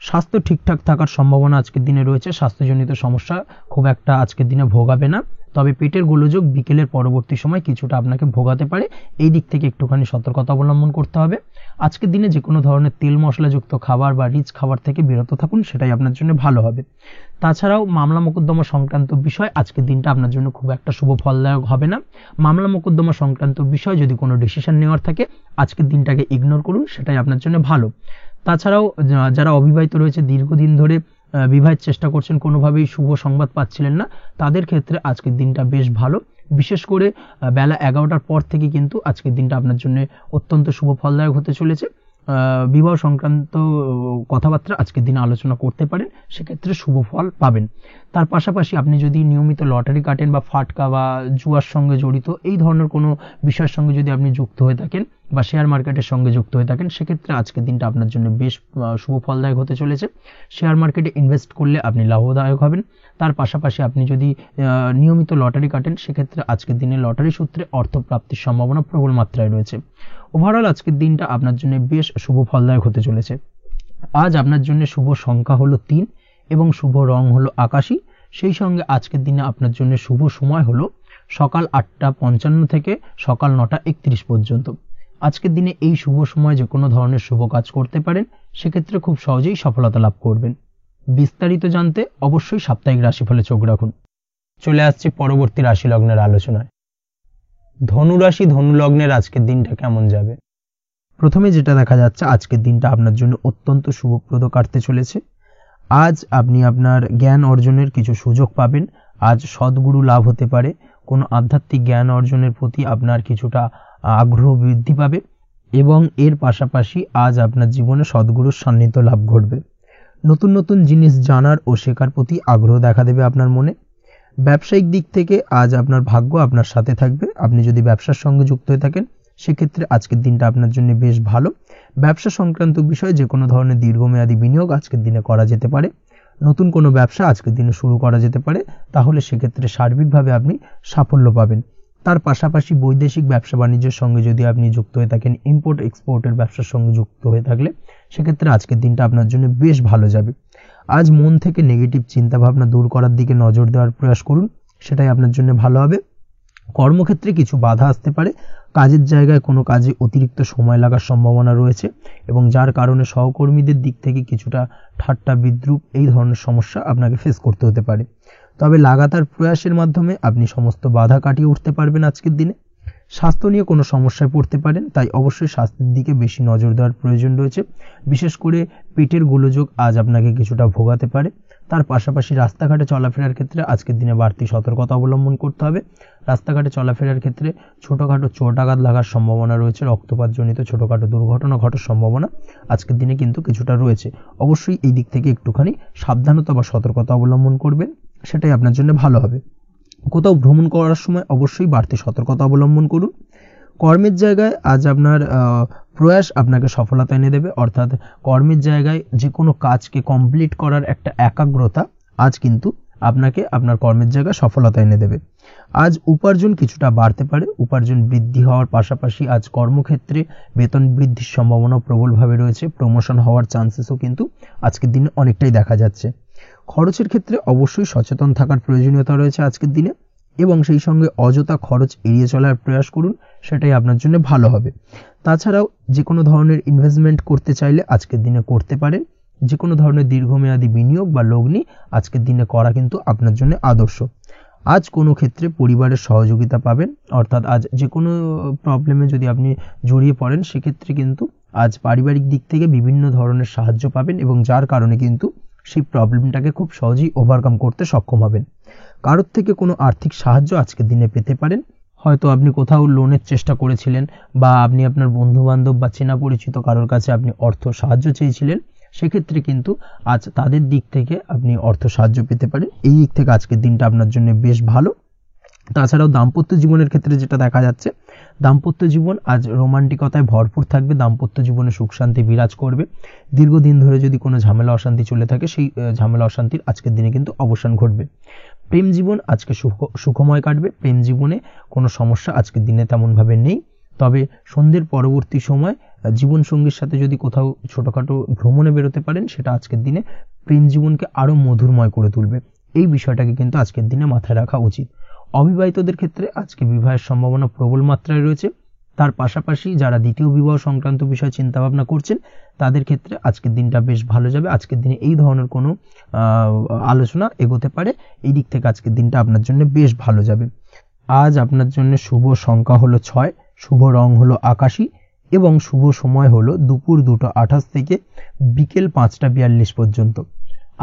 স্বাস্থ্য ঠিকঠাক থাকার সম্ভাবনা আজকের দিনে রয়েছে, স্বাস্থ্যজনিত সমস্যা খুব একটা আজকের দিনে ভোগাবে না, তবে পেটের গোলযোগ বিকেলের পরবর্তী সময় কিছুটা আপনাকে ভোগাতে পারে। এই দিক থেকে একটুখানি সতর্কতা অবলম্বন করতে হবে। আজকের দিনে যে কোনো ধরনের তেল মশলাযুক্ত খাবার বা রিচ খাবার থেকে বিরত থাকুন, সেটাই আপনার জন্য ভালো হবে। তাছাড়াও মামলা মোকদ্দমা সংক্রান্ত বিষয় আজকের দিনটা আপনার জন্য খুব একটা শুভ ফলদায়ক হবে না। মামলা মোকদ্দমা সংক্রান্ত বিষয় যদি কোনো ডিসিশন নেওয়ার থাকে, আজকের দিনটাকে ইগনোর করুন, সেটাই আপনার জন্য ভালো। তাছাড়াও যারা অবিবাহিত রয়েছে, দীর্ঘদিন ধরে বিবাহের চেষ্টা করছেন, কোনোভাবেই শুভ সংবাদ পাচ্ছিলেন না, তাদের ক্ষেত্রে আজকের দিনটা বেশ ভালো। বিশেষ করে বেলা 11টার পর থেকে কিন্তু আজকের দিনটা আপনার জন্য অত্যন্ত শুভ ফলদায়ক হতে চলেছে। বিবাহ সংক্রান্ত কথাবার্তা আজকের দিনে আলোচনা করতে পারেন, সেক্ষেত্রে শুভ ফল পাবেন। তার পাশাপাশি আপনি যদি নিয়মিত লটারি কাটেন বা ফাটকা বা জুয়ার সঙ্গে জড়িত এই ধরনের কোনো বিষয়ের সঙ্গে যদি আপনি যুক্ত হয়ে থাকেন বা শেয়ার মার্কেটের সঙ্গে যুক্ত হয়ে থাকেন, সেক্ষেত্রে আজকের দিনটা আপনার জন্য বেশ শুভ ফলদায়ক হতে চলেছে। শেয়ার মার্কেটে ইনভেস্ট করলে আপনি লাভদায়ক হবেন। তার পাশাপাশি আপনি যদি নিয়মিত লটারি কাটেন, সেক্ষেত্রে আজকের দিনে লটারি সূত্রে অর্থ প্রাপ্তির সম্ভাবনা প্রবল মাত্রায় রয়েছে। ওভারঅল আজকের দিনটা আপনার জন্য বেশ শুভ ফলদায়ক হতে চলেছে। আজ আপনার জন্য শুভ সংখ্যা হলো 3 এবং শুভ রং হলো আকাশী। সেই সঙ্গে আজকের দিনে আপনার জন্য শুভ সময় হলো সকাল 8:55 থেকে সকাল 9:31 পর্যন্ত। আজকের দিনে এই শুভ সময় যে কোনো ধরনের শুভ কাজ করতে পারেন, সেক্ষেত্রে খুব সহজেই সফলতা লাভ করবেন। বিস্তারিত জানতে অবশ্যই সাপ্তাহিক রাশিফলে চোখ রাখুন। চলে আসছে পরবর্তী রাশি লগ্নের আলোচনায়। ধনুরাশি ধনু লগ্নের আজকের দিনটা কেমন যাবে? প্রথমে যেটা দেখা যাচ্ছে, আজকের দিনটা আপনার জন্য অত্যন্ত শুভপ্রদ কাটতে চলেছে। আজ আপনি আপনার জ্ঞান অর্জনের কিছু সুযোগ পাবেন। আজ সদ্গুরু লাভ হতে পারে, কোনো আধ্যাত্মিক জ্ঞান অর্জনের প্রতি আপনার কিছুটা আগ্রহ বৃদ্ধি পাবে, এবং এর পাশাপাশি আজ আপনার জীবনে সদ্গুরুর সান্নিধ্য লাভ ঘটবে। নতুন নতুন জিনিস জানার ও শেখার প্রতি আগ্রহ দেখা দেবে আপনার মনে। ব্যবসায়িক দিক থেকে আজ আপনার ভাগ্য আপনার সাথে থাকবে। আপনি যদি ব্যবসার সঙ্গে যুক্ত হয়ে থাকেন, সেক্ষেত্রে আজকের দিনটা আপনার জন্য বেশ ভালো। ব্যবসা সংক্রান্ত বিষয়ে যে কোনো ধরনের দীর্ঘমেয়াদী বিনিয়োগ আজকের দিনে করা যেতে পারে। নতুন কোনো ব্যবসা আজকের দিনে শুরু করা যেতে পারে, তাহলে সেক্ষেত্রে সার্বিকভাবে আপনি সাফল্য পাবেন। তার পাশাপাশি বৈদেশিক ব্যবসা বাণিজ্যের সঙ্গে যদি আপনি যুক্ত হয়ে থাকেন, ইম্পোর্ট এক্সপোর্টের ব্যবসার সঙ্গে যুক্ত হয়ে থাকলে, সেক্ষেত্রে আজকের দিনটা আপনার জন্য বেশ ভালো যাবে। আজ মন থেকে নেগেটিভ চিন্তাভাবনা দূর করার দিকে নজর দেওয়ার প্রয়াস করুন, সেটাই আপনার জন্য ভালো হবে। কর্মক্ষেত্রে কিছু বাধা আসতে পারে, কাজের জায়গায় কোনো কাজে অতিরিক্ত সময় লাগার সম্ভাবনা রয়েছে, এবং যার কারণে সহকর্মীদের দিক থেকে কিছুটা ঠাট্টা বিদ্রূপ এই ধরনের সমস্যা আপনাকে ফেস করতে হতে পারে। তবে লাগাতার প্রয়াসের মাধ্যমে আপনি সমস্ত বাধা কাটিয়ে উঠতে পারবেন আজকের দিনে। স্বাস্থ্য নিয়ে কোনো সমস্যায় পড়তে পারেন, তাই অবশ্যই স্বাস্থ্যের দিকে বেশি নজর দেওয়ার প্রয়োজন রয়েছে। বিশেষ করে পেটের গোলযোগ আজ আপনাকে কিছুটা ভোগাতে পারে। তার পাশাপাশি রাস্তাঘাটে চলাফেরার ক্ষেত্রে আজকের দিনে বাড়তি সতর্কতা অবলম্বন করতে হবে। রাস্তাঘাটে চলাফেরার ক্ষেত্রে ছোটোখাটো চোট আঘাত লাগার সম্ভাবনা রয়েছে, রক্তপাতজনিত ছোটোখাটো দুর্ঘটনা ঘটার সম্ভাবনা আজকের দিনে কিন্তু কিছুটা রয়েছে। অবশ্যই এই দিক থেকে একটুখানি সাবধানতা বা সতর্কতা অবলম্বন করবেন, সেটাই আপনার জন্য ভালো হবে। কোথাও ভ্রমণ করার সময় অবশ্যই বাড়তি সতর্কতা অবলম্বন করুন। কর্মের জায়গায় আজ আপনার প্রয়াস আপনাকে সফলতা এনে দেবে, অর্থাৎ কর্মের জায়গায় যে কোনো কাজকে কমপ্লিট করার একটা একাগ্রতা আজ কিন্তু আপনাকে আপনার কর্মের জায়গায় সফলতা এনে দেবে। আজ উপার্জন কিছুটা বাড়তে পারে, উপার্জন বৃদ্ধি হওয়ার পাশাপাশি আজ কর্মক্ষেত্রে বেতন বৃদ্ধির সম্ভাবনা প্রবলভাবে রয়েছে, প্রমোশন হওয়ার চান্সেসও কিন্তু আজকের দিনে অনেকটাই দেখা যাচ্ছে। খরচের ক্ষেত্রে অবশ্যই সচেতন থাকার প্রয়োজনীয়তা রয়েছে আজকের দিনে, এবং সেই সঙ্গে অযথা খরচ এড়িয়ে চলার প্রয়াস করুন, সেটাই আপনার জন্য ভালো হবে। তাছাড়াও যে কোনো ধরনের ইনভেস্টমেন্ট করতে চাইলে আজকের দিনে করতে পারেন। যে কোনো ধরনের দীর্ঘমেয়াদী বিনিয়োগ বা লগ্নি আজকের দিনে করা কিন্তু আপনার জন্য আদর্শ। আজ কোনো ক্ষেত্রে পরিবারের সহযোগিতা পাবেন, অর্থাৎ আজ যে কোনো প্রবলেমে যদি আপনি জড়িয়ে পড়েন সেক্ষেত্রে কিন্তু আজ পারিবারিক দিক থেকে বিভিন্ন ধরনের সাহায্য পাবেন, এবং যার কারণে কিন্তু সেই প্রবলেমটাকে খুব সহজেই ওভারকাম করতে সক্ষম হবেন। কারোর থেকে কোনো আর্থিক সাহায্য আজকের দিনে পেতে পারেন। হয়তো আপনি কোথাও লোনের চেষ্টা করেছিলেন, বা আপনি আপনার বন্ধু বান্ধব বা চেনা পরিচিত কারোর কাছে আপনি অর্থ সাহায্য চেয়েছিলেন, সেক্ষেত্রে কিন্তু আজ তাদের দিক থেকে আপনি অর্থ সাহায্য পেতে পারেন। এই দিক থেকে আজকের দিনটা আপনার জন্য বেশ ভালো। তাছাড়াও দাম্পত্য জীবনের ক্ষেত্রে যেটা দেখা যাচ্ছে, দাম্পত্য জীবন আজ রোমান্টিকতায় ভরপুর থাকবে, দাম্পত্য জীবনে সুখ শান্তি বিরাজ করবে। দীর্ঘদিন ধরে যদি কোনো ঝামেলা অশান্তি চলে থাকে, সেই ঝামেলা অশান্তির আজকের দিনে কিন্তু অবসান ঘটবে। প্রেম জীবন আজকে সুখময় কাটবে, প্রেম জীবনে কোনো সমস্যা আজকের দিনে তেমনভাবে নেই। তবে সন্ধ্যের পরবর্তী সময় জীবনসঙ্গীর সাথে যদি কোথাও ছোটোখাটো ভ্রমণে বেরোতে পারেন, সেটা আজকের দিনে প্রেম জীবনকে আরও মধুরময় করে তুলবে। এই বিষয়টাকে কিন্তু আজকের দিনে মাথায় রাখা উচিত। অবিবাহিতদের ক্ষেত্রে আজকে বিবাহের সম্ভাবনা প্রবল মাত্রায় রয়েছে। তার পাশাপাশি যারা দ্বিতীয় বিবাহ সংক্রান্ত বিষয়ে চিন্তাভাবনা করছেন, তাদের ক্ষেত্রে আজকের দিনটা বেশ ভালো যাবে। আজকের দিনে এই ধরনের কোনো আলোচনা এগোতে পারে, এই দিক থেকে আজকের দিনটা আপনার জন্য বেশ ভালো যাবে। আজ আপনার জন্য শুভ সংখ্যা হলো 6, শুভ রং হলো আকাশী, এবং শুভ সময় হলো দুপুর 2:28 থেকে বিকেল 5:42 পর্যন্ত।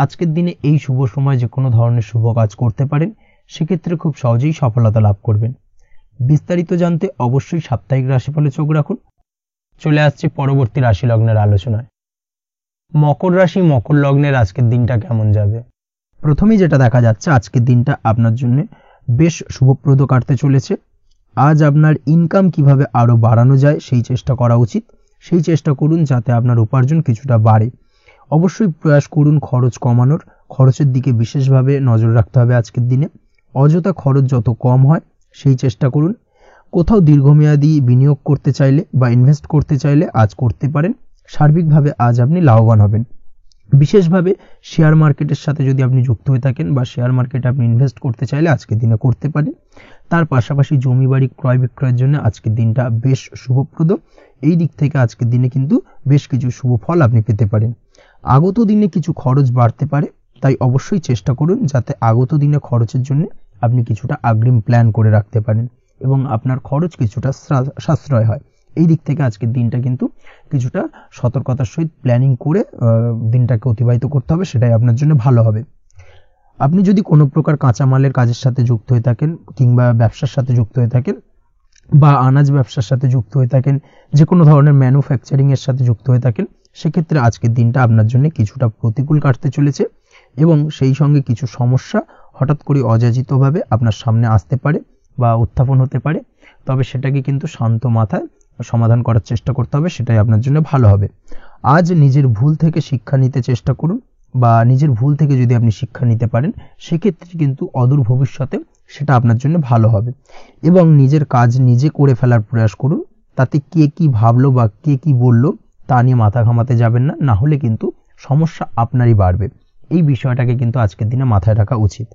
আজকের দিনে এই শুভ সময় যে কোনো ধরনের শুভ কাজ করতে পারেন, সেক্ষেত্রে খুব সহজেই সফলতা লাভ করবেন। বিস্তারিত জানতে অবশ্যই সাপ্তাহিক রাশিফলে চোখ রাখুন। চলে আসছে পরবর্তী রাশি লগ্নের আলোচনায়। মকর রাশি, মকর লগ্নের আজকের দিনটা কেমন যাবে? প্রথমেই যেটা দেখা যাচ্ছে, আজকের দিনটা আপনার জন্য বেশ শুভপ্রদ কাটতে চলেছে। আজ আপনার ইনকাম কিভাবে আরো বাড়ানো যায় সেই চেষ্টা করা উচিত। সেই চেষ্টা করুন যাতে আপনার উপার্জন কিছুটা বাড়ে। অবশ্যই প্রয়াস করুন খরচ কমানোর, খরচের দিকে বিশেষভাবে নজর রাখতে হবে আজকের দিনে। অযথা খরচ যত কম হয় সেই চেষ্টা করুন। কোথাও দীর্ঘমেয়াদী বিনিয়োগ করতে চাইলে বা ইনভেস্ট করতে চাইলে আজ করতে পারেন। সার্বিকভাবে আজ আপনি লাভবান হবেন। বিশেষভাবে শেয়ার মার্কেটের সাথে যদি আপনি যুক্ত হয়ে থাকেন বা শেয়ার মার্কেটে আপনি ইনভেস্ট করতে চাইলে আজকের দিনে করতে পারেন। তার পাশাপাশি জমি বাড়ি ক্রয় বিক্রয়ের জন্য আজকের দিনটা বেশ শুভপ্রদ। এই দিক থেকে আজকের দিনে কিন্তু বেশ কিছু শুভ ফল আপনি পেতে পারেন। আগত দিনে কিছু খরচ বাড়তে পারে, তাই অবশ্যই চেষ্টা করুন যাতে আগত দিনে খরচের জন্য আপনি কিছুটা অগ্রিম প্ল্যান করে রাখতে পারেন এবং আপনার খরচ কিছুটা সাশ্রয় হয়। এই দিক থেকে আজকের দিনটা কিন্তু কিছুটা সতর্কতার সহিত প্ল্যানিং করে দিনটাকে অতিবাহিত করতে হবে, সেটাই আপনার জন্য ভালো হবে। আপনি যদি কোনো প্রকার কাঁচামালের কাজের সাথে যুক্ত হয়ে থাকেন কিংবা ব্যবসার সাথে যুক্ত হয়ে থাকেন বা আনাজ ব্যবসার সাথে যুক্ত হয়ে থাকেন, যে কোনো ধরনের ম্যানুফ্যাকচারিং এর সাথে যুক্ত হয়ে থাকেন, সেক্ষেত্রে আজকের দিনটা আপনার জন্য কিছুটা প্রতিকূল কাটতে চলেছে এবং সেই সঙ্গে কিছু সমস্যা হঠাৎ করে অযাচিতভাবে আপনার সামনে আসতে পারে বা উত্থাপন হতে পারে। তবে সেটাকে কিন্তু শান্ত মাথায় সমাধান করার চেষ্টা করতে হবে, সেটাই আপনার জন্য ভালো হবে। আজ নিজের ভুল থেকে শিক্ষা নিতে চেষ্টা করুন, বা নিজের ভুল থেকে যদি আপনি শিক্ষা নিতে পারেন সেক্ষেত্রে কিন্তু অদূর ভবিষ্যতে সেটা আপনার জন্য ভালো হবে। এবং নিজের কাজ নিজে করে ফেলার প্রয়াস করুন, তাতে কে কি ভাবলো বা কে কি বললো তা নিয়ে মাথা ঘামাতে যাবেন না, না হলে কিন্তু সমস্যা আপনারই বাড়বে। এই বিষয়টাকে কিন্তু আজকের দিনে মাথায় রাখা উচিত।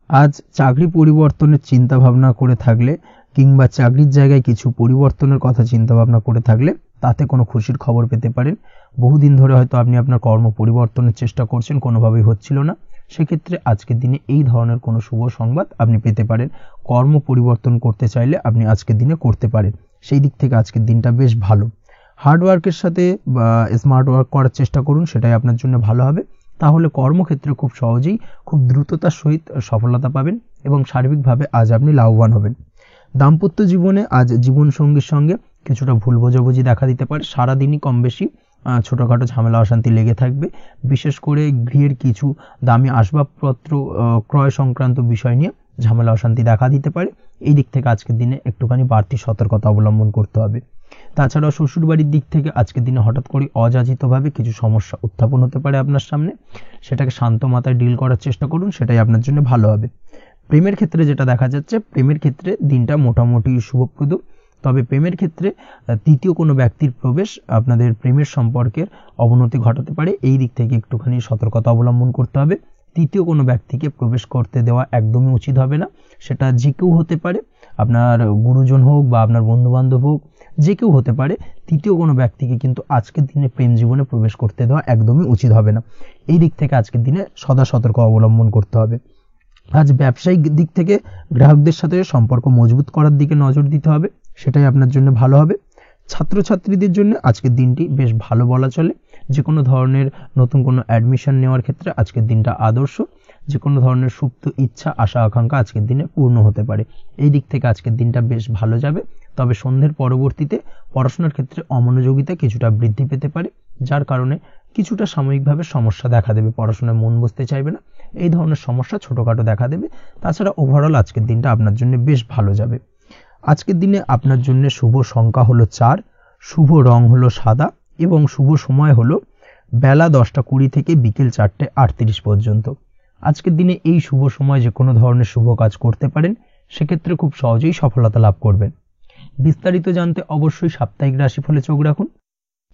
আজ চাকরি পরিবর্তনের চিন্তা ভাবনা করে থাকলে কিংবা চাকরির জায়গায় কিছু পরিবর্তনের কথা চিন্তা ভাবনা করে থাকলে তাতে কোনো খুশির খবর পেতে পারেন। বহুদিন ধরে হয়তো আপনি আপনার কর্ম পরিবর্তনের চেষ্টা করছেন, কোনোভাবেই হচ্ছিল না, সেক্ষেত্রে আজকের দিনে এই ধরনের কোনো শুভ সংবাদ আপনি পেতে পারেন। কর্ম পরিবর্তন করতে চাইলে আপনি আজকের দিনে করতে পারেন, সেই দিক থেকে আজকের দিনটা বেশ ভালো। হার্ডওয়ার্কের সাথে বা স্মার্ট ওয়ার্ক করার চেষ্টা করুন, সেটাই আপনার জন্য ভালো হবে। তাহলে কর্মক্ষেত্রে খুব সহজেই খুব দ্রুততার সহিত সফলতা পাবেন এবং সার্বিকভাবে আজ আপনি লাভবান হবেন। দাম্পত্য জীবনে আজ জীবনসঙ্গীর সঙ্গে কিছুটা ভুল বোঝাবুঝি দেখা দিতে পারে। সারাদিনই কম বেশি ছোটোখাটো ঝামেলা অশান্তি লেগে থাকবে। বিশেষ করে গৃহের কিছু দামি আসবাবপত্র ক্রয় সংক্রান্ত বিষয় নিয়ে ঝামেলা অশান্তি দেখা দিতে পারে। এই দিক থেকে আজকের দিনে একটুখানি বাড়তি সতর্কতা অবলম্বন করতে হবে। তাছাড়াও শ্বশুরবাড়ির দিক থেকে আজকের দিনে হঠাৎ করে অযাচিতভাবে কিছু সমস্যা উত্থাপন হতে পারে আপনার সামনে, সেটাকে শান্ত মাথায় ডিল করার চেষ্টা করুন, সেটাই আপনার জন্য ভালো হবে। প্রেমের ক্ষেত্রে যেটা দেখা যাচ্ছে, প্রেমের ক্ষেত্রে দিনটা মোটামুটি শুভপ্রদ, তবে প্রেমের ক্ষেত্রে তৃতীয় কোনো ব্যক্তির প্রবেশ আপনাদের প্রেমের সম্পর্কের অবনতি ঘটাতে পারে। এই দিক থেকে একটুখানি সতর্কতা অবলম্বন করতে হবে। তৃতীয় কোনো ব্যক্তিকে প্রবেশ করতে দেওয়া একদমই উচিত হবে না। সেটা যে কেউ হতে পারে, আপনার গুরুজন হোক বা আপনার বন্ধুবান্ধব হোক, যে কেউ হতে পারে। তৃতীয় কোনো ব্যক্তিকে কিন্তু আজকের দিনে প্রেম জীবনে প্রবেশ করতে দেওয়া একদমই উচিত হবে না। এই দিক থেকে আজকের দিনে সদা সতর্ক অবলম্বন করতে হবে। আজ ব্যবসায়িক দিক থেকে গ্রাহকদের সাথে সম্পর্ক মজবুত করার দিকে নজর দিতে হবে, সেটাই আপনার জন্য ভালো হবে। ছাত্রছাত্রীদের জন্য আজকের দিনটি বেশ ভালো বলা চলে। যে কোনো ধরনের নতুন কোনো অ্যাডমিশন নেওয়ার ক্ষেত্রে আজকের দিনটা আদর্শ। যে কোনো ধরনের সুপ্ত ইচ্ছা, আশা আকাঙ্ক্ষা আজকের দিনে পূর্ণ হতে পারে। এই দিক থেকে আজকের দিনটা বেশ ভালো যাবে। তবে সন্ধ্যের পরবর্তীতে পড়াশোনার ক্ষেত্রে অমনোযোগিতা কিছুটা বৃদ্ধি পেতে পারে, যার কারণে কিছুটা সাময়িকভাবে সমস্যা দেখা দেবে, পড়াশোনায় মন বসতে চাইবে না, এই ধরনের সমস্যা ছোটোখাটো দেখা দেবে। তাছাড়া ওভারঅল আজকের দিনটা আপনার জন্য বেশ ভালো যাবে। আজকের দিনে আপনার জন্য শুভ সংখ্যা হলো 4, শুভ রং হলো সাদা এবং শুভ সময় হলো বেলা 10:20 থেকে বিকেল 4:38 পর্যন্ত। আজকের দিনে এই শুভ সময় যে কোনো ধরনের শুভ কাজ করতে পারেন, সেক্ষেত্রে খুব সহজেই সফলতা লাভ করবেন। বিস্তারিত জানতে অবশ্যই সাপ্তাহিক রাশিফলে চোখ রাখুন।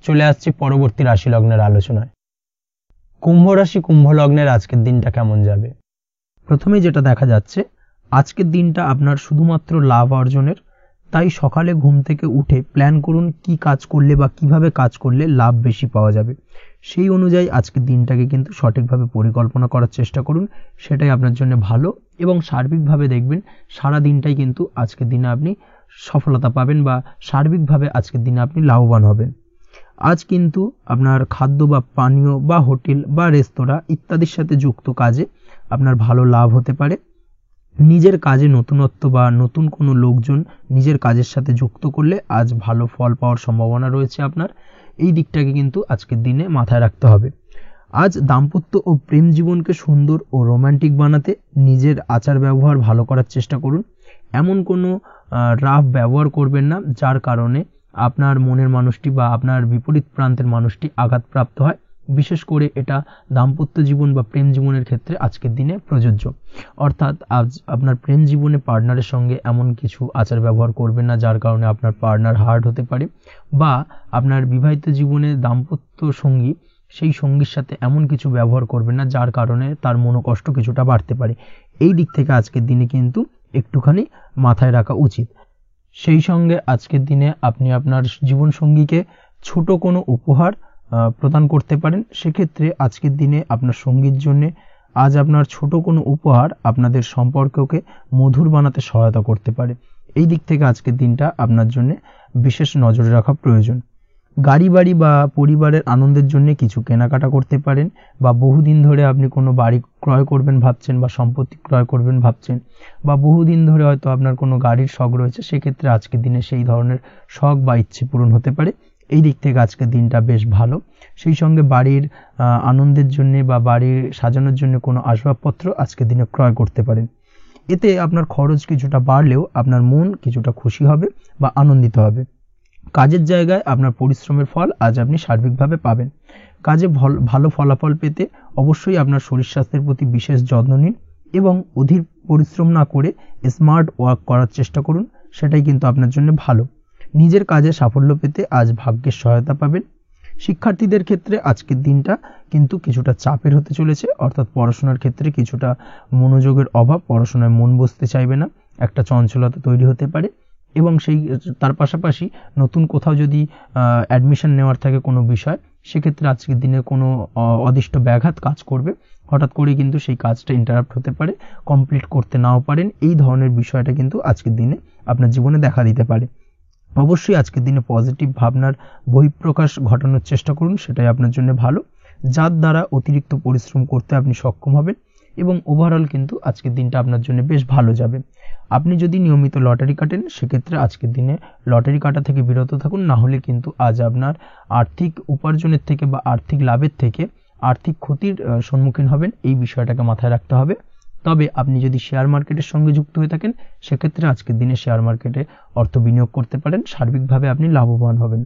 চলে আসছে পরবর্তী রাশি লগ্নের আলোচনায়। কুম্ভ রাশি, কুম্ভ লগ্নের আজকের দিনটা কেমন যাবে? প্রথমেই যেটা দেখা যাচ্ছে, আজকের দিনটা আপনার শুধুমাত্র লাভ অর্জনের, তাই সকালে ঘুম থেকে উঠে প্ল্যান করুন কি কাজ করলে বা কিভাবে কাজ করলে লাভ বেশি পাওয়া যাবে। সেই অনুযায়ী আজকের দিনটাকে কিন্তু সঠিকভাবে পরিকল্পনা করার চেষ্টা করুন, সেটাই আপনার জন্য ভালো। এবং সার্বিকভাবে দেখবেন সারা দিনটাই কিন্তু আজকের দিনে আপনি সফলতা পাবেন বা সার্বিকভাবে আজকের দিনে আপনি লাভবান হবেন। আজ কিন্তু আপনার খাদ্য বা পানীয় বা হোটেল বা রেস্তোরাঁ ইত্যাদির সাথে যুক্ত কাজে আপনার ভালো লাভ হতে পারে। নিজের কাজে নতুনত্ব বা নতুন কোনো লোকজন নিজের কাজের সাথে যুক্ত করলে আজ ভালো ফল পাওয়ার সম্ভাবনা রয়েছে আপনার। এই দিকটাকে কিন্তু আজকের দিনে মাথায় রাখতে হবে। আজ দাম্পত্য ও প্রেম জীবনকে সুন্দর ও রোমান্টিক বানাতে নিজের আচার ব্যবহার ভালো করার চেষ্টা করুন। এমন কোনো রাফ ব্যবহার করবেন না যার কারণে আপনার মনের মানুষটি বা আপনার বিপরীত প্রান্তের মানুষটি আঘাতপ্রাপ্ত হয়। বিশেষ করে এটা দাম্পত্য জীবন বা প্রেম জীবনের ক্ষেত্রে আজকের দিনে প্রযোজ্য। অর্থাৎ আজ আপনার প্রেম জীবনে পার্টনারের সঙ্গে এমন কিছু আচার ব্যবহার করবেন না যার কারণে আপনার পার্টনার হার্ট হতে পারে, বা আপনার বিবাহিত জীবনে দাম্পত্য সঙ্গী সেই সঙ্গীর সাথে এমন কিছু ব্যবহার করবেন না যার কারণে তার মনোকষ্ট কিছুটা বাড়তে পারে। এই দিক থেকে আজকের দিনে কিন্তু একটুখানি মাথায় রাখা উচিত। সেই সঙ্গে আজকের দিনে আপনি আপনার জীবনসঙ্গীকে ছোট কোনো উপহার প্রদান করতে পারেন। সেক্ষেত্রে আজকের দিনে আপনার সঙ্গীর জন্য আজ আপনার ছোট কোনো উপহার আপনাদের সম্পর্ককে মধুর বানাতে সহায়তা করতে পারে। এই দিক থেকে আজকের দিনটা আপনার জন্য বিশেষ নজরে রাখা প্রয়োজন। গাড়ি বাড়ি বা পরিবারের আনন্দের জন্য কিছু কেনাকাটা করতে পারেন, বা বহুদিন ধরে আপনি কোনো বাড়ি ক্রয় করবেন ভাবছেন বা সম্পত্তি ক্রয় করবেন ভাবছেন, বা বহুদিন ধরে হয়তো আপনার কোনো গাড়ির শখ রয়েছে, সেক্ষেত্রে আজকের দিনে সেই ধরনের শখ বা ইচ্ছে পূরণ হতে পারে। এই দিক থেকে আজকের দিনটা বেশ ভালো। সেই সঙ্গে বাড়ির আনন্দের জন্য বা বাড়ির সাজানোর জন্য কোনো আসবাবপত্র আজকের দিনে ক্রয় করতে পারেন। এতে আপনার খরচ কিছুটা বাড়লেও আপনার মন কিছুটা খুশি হবে বা আনন্দিত হবে। কাজের জায়গায় আপনার পরিশ্রমের ফল আজ আপনি সার্বিকভাবে পাবেন। কাজে ভালো ফলাফল পেতে অবশ্যই আপনার শরীর স্বাস্থ্যের প্রতি বিশেষ যত্ন নিন এবং অধীর পরিশ্রম না করে স্মার্ট ওয়ার্ক করার চেষ্টা করুন, সেটাই কিন্তু আপনার জন্য ভালো। নিজের কাজে সাফল্য পেতে আজ ভাগ্যের সহায়তা পাবেন। শিক্ষার্থীদের ক্ষেত্রে আজকের দিনটা কিন্তু কিছুটা চাপের হতে চলেছে, অর্থাৎ পড়াশোনার ক্ষেত্রে কিছুটা মনোযোগের অভাব, পড়াশোনায় মন বসতে চাইবে না, একটা চঞ্চলতা তৈরি হতে পারে। এবং তার পাশাপাশি নতুন কোথাও যদি অ্যাডমিশন নেওয়ার থাকে কোনো বিষয়, সেক্ষেত্রে আজকের দিনে কোনো অদিষ্ট ব্যাঘাত কাজ করবে, হঠাৎ করে কিন্তু সেই কাজটা ইন্টারাপ্ট হতে পারে, কমপ্লিট করতে নাও পারেন। এই ধরনের বিষয়টা কিন্তু আজকের দিনে আপনার জীবনে দেখা দিতে পারে। অবশ্যই আজকের দিনে পজিটিভ ভাবনার বহিঃপ্রকাশ ঘটানোর চেষ্টা করুন, সেটাই আপনার জন্য ভালো, যার দ্বারা অতিরিক্ত পরিশ্রম করতে আপনি সক্ষম হবেন এবং ওভারঅল কিন্তু আজকের দিনটা আপনার জন্য বেশ ভালো যাবে। আপনি যদি নিয়মিত লটারি কাটেন, সেক্ষেত্রে আজকের দিনে লটারি কাটা থেকে বিরত থাকুন, না হলে কিন্তু আজ আপনার আর্থিক উপার্জনের থেকে বা আর্থিক লাভের থেকে আর্থিক ক্ষতির সম্মুখীন হবেন। এই বিষয়টাকে মাথায় রাখতে হবে। তবে আপনি যদি শেয়ার মার্কেটের সঙ্গে যুক্ত হয়ে থাকেন সেক্ষেত্রে আজকের দিনে শেয়ার মার্কেটে অর্থ বিনিয়োগ করতে পারেন, সার্বিকভাবে আপনি লাভবান হবেন।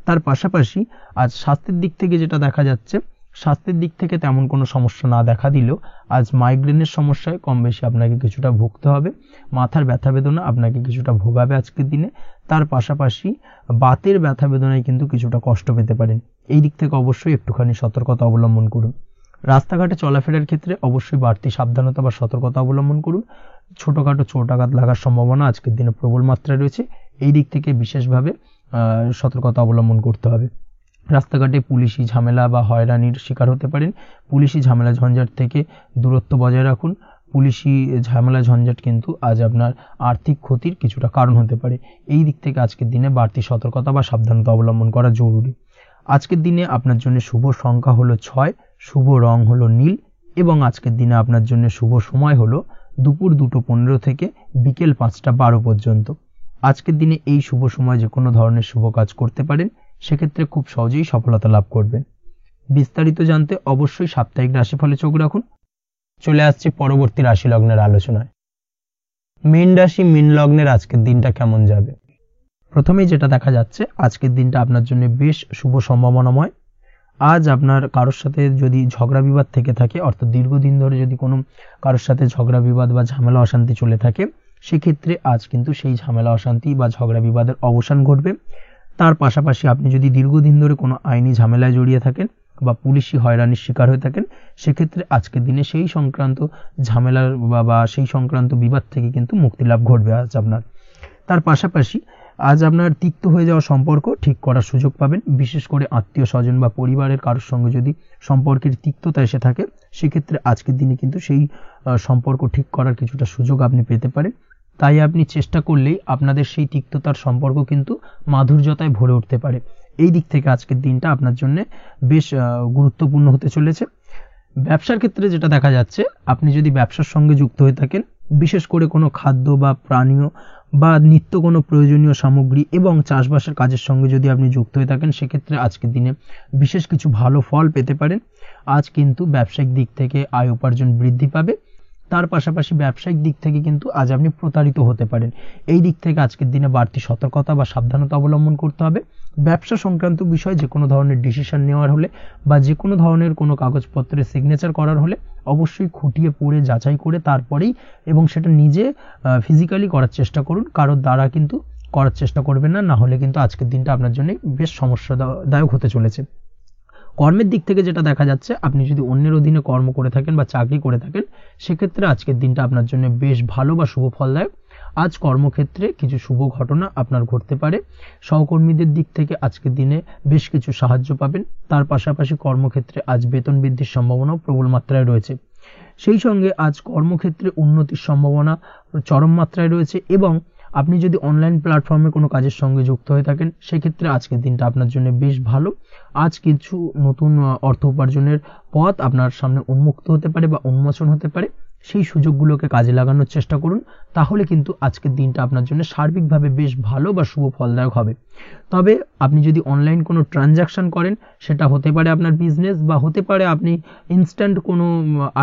তার পাশাপাশি আজ স্বাস্থ্যের দিক থেকে যেটা দেখা যাচ্ছে, স্বাস্থ্যের দিক থেকে তেমন কোনো সমস্যা না দেখা দিলেও আজ মাইগ্রেনের সমস্যায় কম বেশি আপনাকে কিছুটা ভুগতে হবে, মাথার ব্যথা বেদনা আপনাকে কিছুটা ভোগাবে আজকের দিনে। তার পাশাপাশি বাতের ব্যথা বেদনায় কিন্তু কিছুটা কষ্ট পেতে পারেন, এই দিক থেকে অবশ্যই একটুখানি সতর্কতা অবলম্বন করুন। রাস্তাঘাটে চলাফেরার ক্ষেত্রে অবশ্যই বাড়তি সাবধানতা বা সতর্কতা অবলম্বন করুন। ছোটখাটো চোট আঘাত লাগার সম্ভাবনা আজকের দিনে প্রবল মাত্রায় রয়েছে, এই দিক থেকে বিশেষভাবে সতর্কতা অবলম্বন করতে হবে। রাস্তাঘাটে পুলিশি ঝামেলা বা হয়রানির শিকার হতে পারেন, পুলিশি ঝামেলা ঝঞ্ঝাট থেকে দূরত্ব বজায় রাখুন। পুলিশি ঝামেলা ঝঞ্ঝাট কিন্তু আজ আপনার আর্থিক ক্ষতির কিছুটা কারণ হতে পারে, এই দিক থেকে আজকের দিনে বাড়তি সতর্কতা বা সাবধানতা অবলম্বন করা জরুরি। আজকের দিনে আপনার জন্য শুভ সংখ্যা হলো 6, শুভ রং হলো নীল এবং আজকের দিনে আপনার জন্য শুভ সময় হলো দুপুর 2:15 থেকে বিকেল 5:12 পর্যন্ত। আজকের দিনে এই শুভ সময় যে কোনো ধরনের শুভ কাজ করতে পারেন, সেক্ষেত্রে খুব সহজেই সফলতা লাভ করবেন। বিস্তারিত জানতে অবশ্যই সাপ্তাহিক রাশিফলে চোখ রাখুন। চলে আসছি পরবর্তী রাশি লগ্নের আলোচনায়। মীন রাশি, মীন লগ্নের আজকের দিনটা কেমন যাবে? প্রথমেই যেটা দেখা যাচ্ছে, আজকের দিনটা আপনার জন্য বেশ শুভ সম্ভাবনাময়। আজ আপনার কারোর সাথে যদি ঝগড়া বিবাদ থেকে থাকে, অর্থাৎ দীর্ঘদিন ধরে যদি কোনো কারোর সাথে ঝগড়া বিবাদ বা ঝামেলা অশান্তি চলে থাকে, সেক্ষেত্রে আজ কিন্তু সেই ঝামেলা অশান্তি বা ঝগড়া বিবাদের অবসান ঘটবে। তার পাশাপাশি আপনি যদি দীর্ঘদিন ধরে কোনো আইনি ঝামেলায় জড়িয়ে থাকেন বা পুলিশি হয়রানির শিকার হয়ে থাকেন, সেক্ষেত্রে আজকের দিনে সেই সংক্রান্ত ঝামেলার বা সেই সংক্রান্ত বিবাদ থেকে কিন্তু মুক্তি লাভ ঘটবে আজ আপনার। তার পাশাপাশি আজ আপনার তিক্ত হয়ে যাওয়া সম্পর্ক ঠিক করার সুযোগ পাবেন, বিশেষ করে আত্মীয় স্বজন বা পরিবারের কারোর সঙ্গে যদি সম্পর্কের তিক্ততা এসে থাকে, সেক্ষেত্রে আজকের দিনে কিন্তু সেই সম্পর্ক ঠিক করার কিছুটা সুযোগ আপনি পেতে পারেন। তাই আপনি চেষ্টা করলেই আপনাদের সেই তিক্ততার সম্পর্ক কিন্তু মাধুর্যতায় ভরে উঠতে পারে, এই দিক থেকে আজকের দিনটা আপনার জন্য বেশ গুরুত্বপূর্ণ হতে চলেছে। ব্যবসার ক্ষেত্রে যেটা দেখা যাচ্ছে, আপনি যদি ব্যবসার সঙ্গে যুক্ত হয়ে থাকেন, বিশেষ করে কোনো খাদ্য বা পানীয় বা নিত্য কোনো প্রয়োজনীয় সামগ্রী এবং চাষবাসের কাজের সঙ্গে যদি আপনি যুক্ত হয়ে থাকেন, সেক্ষেত্রে আজকের দিনে বিশেষ কিছু ভালো ফল পেতে পারেন। আজ কিন্তু ব্যবসায়িক দিক থেকে আয় উপার্জন বৃদ্ধি পাবে। তার পাশাপাশি ব্যবসায়িক দিক থেকে কিন্তু আজ আপনি প্রতারিত হতে পারেন, এই দিক থেকে আজকের দিনে বাড়তি সতর্কতা বা সাবধানতা অবলম্বন করতে হবে। ব্যবসা সংক্রান্ত বিষয়ে যে কোনো ধরনের ডিসিশন নেওয়ার হলে বা যে কোনো ধরনের কোনো কাগজপত্রে সিগনেচার করার হলে অবশ্যই খুঁটিয়ে পড়ে যাচাই করে তারপরেই, এবং সেটা নিজে ফিজিক্যালি করার চেষ্টা করুন, কারোর দ্বারা কিন্তু করার চেষ্টা করবেন না, না হলে কিন্তু আজকের দিনটা আপনার জন্য বেশ সমস্যাদায়ক হতে চলেছে। কর্মের দিক থেকে যেটা দেখা যাচ্ছে, আপনি যদি অন্যের অধীনে কর্ম করে থাকেন বা চাকরি করে থাকেন, সেক্ষেত্রে আজকের দিনটা আপনার জন্য বেশ ভালো বা শুভ ফলদায়ক। আজ কর্মক্ষেত্রে কিছু শুভ ঘটনা আপনার ঘটতে পারে, সহকর্মীদের দিক থেকে আজকের দিনে বেশ কিছু সাহায্য পাবেন। তার পাশাপাশি কর্মক্ষেত্রে আজ বেতন বৃদ্ধির সম্ভাবনাও প্রবল মাত্রায় রয়েছে। সেই সঙ্গে আজ কর্মক্ষেত্রে উন্নতির সম্ভাবনা চরম মাত্রায় রয়েছে, এবং আপনি যদি অনলাইন প্ল্যাটফর্মে কোনো কাজের সঙ্গে যুক্ত হয়ে থাকেন, সেক্ষেত্রে আজকের দিনটা আপনার জন্য বেশ ভালো। আজ কিছু নতুন অর্থ উপার্জনের পথ আপনার সামনে উন্মুক্ত হতে পারে বা উন্মোচন হতে পারে, সেই সুযোগগুলোকে কাজে লাগানোর চেষ্টা করুন, তাহলে কিন্তু আজকের দিনটা আপনার জন্য সার্বিকভাবে বেশ ভালো বা শুভ ফলদায়ক হবে। তবে আপনি যদি অনলাইন কোনো ট্রানজাকশন করেন, সেটা হতে পারে আপনার বিজনেস বা হতে পারে আপনি ইনস্ট্যান্ট কোনো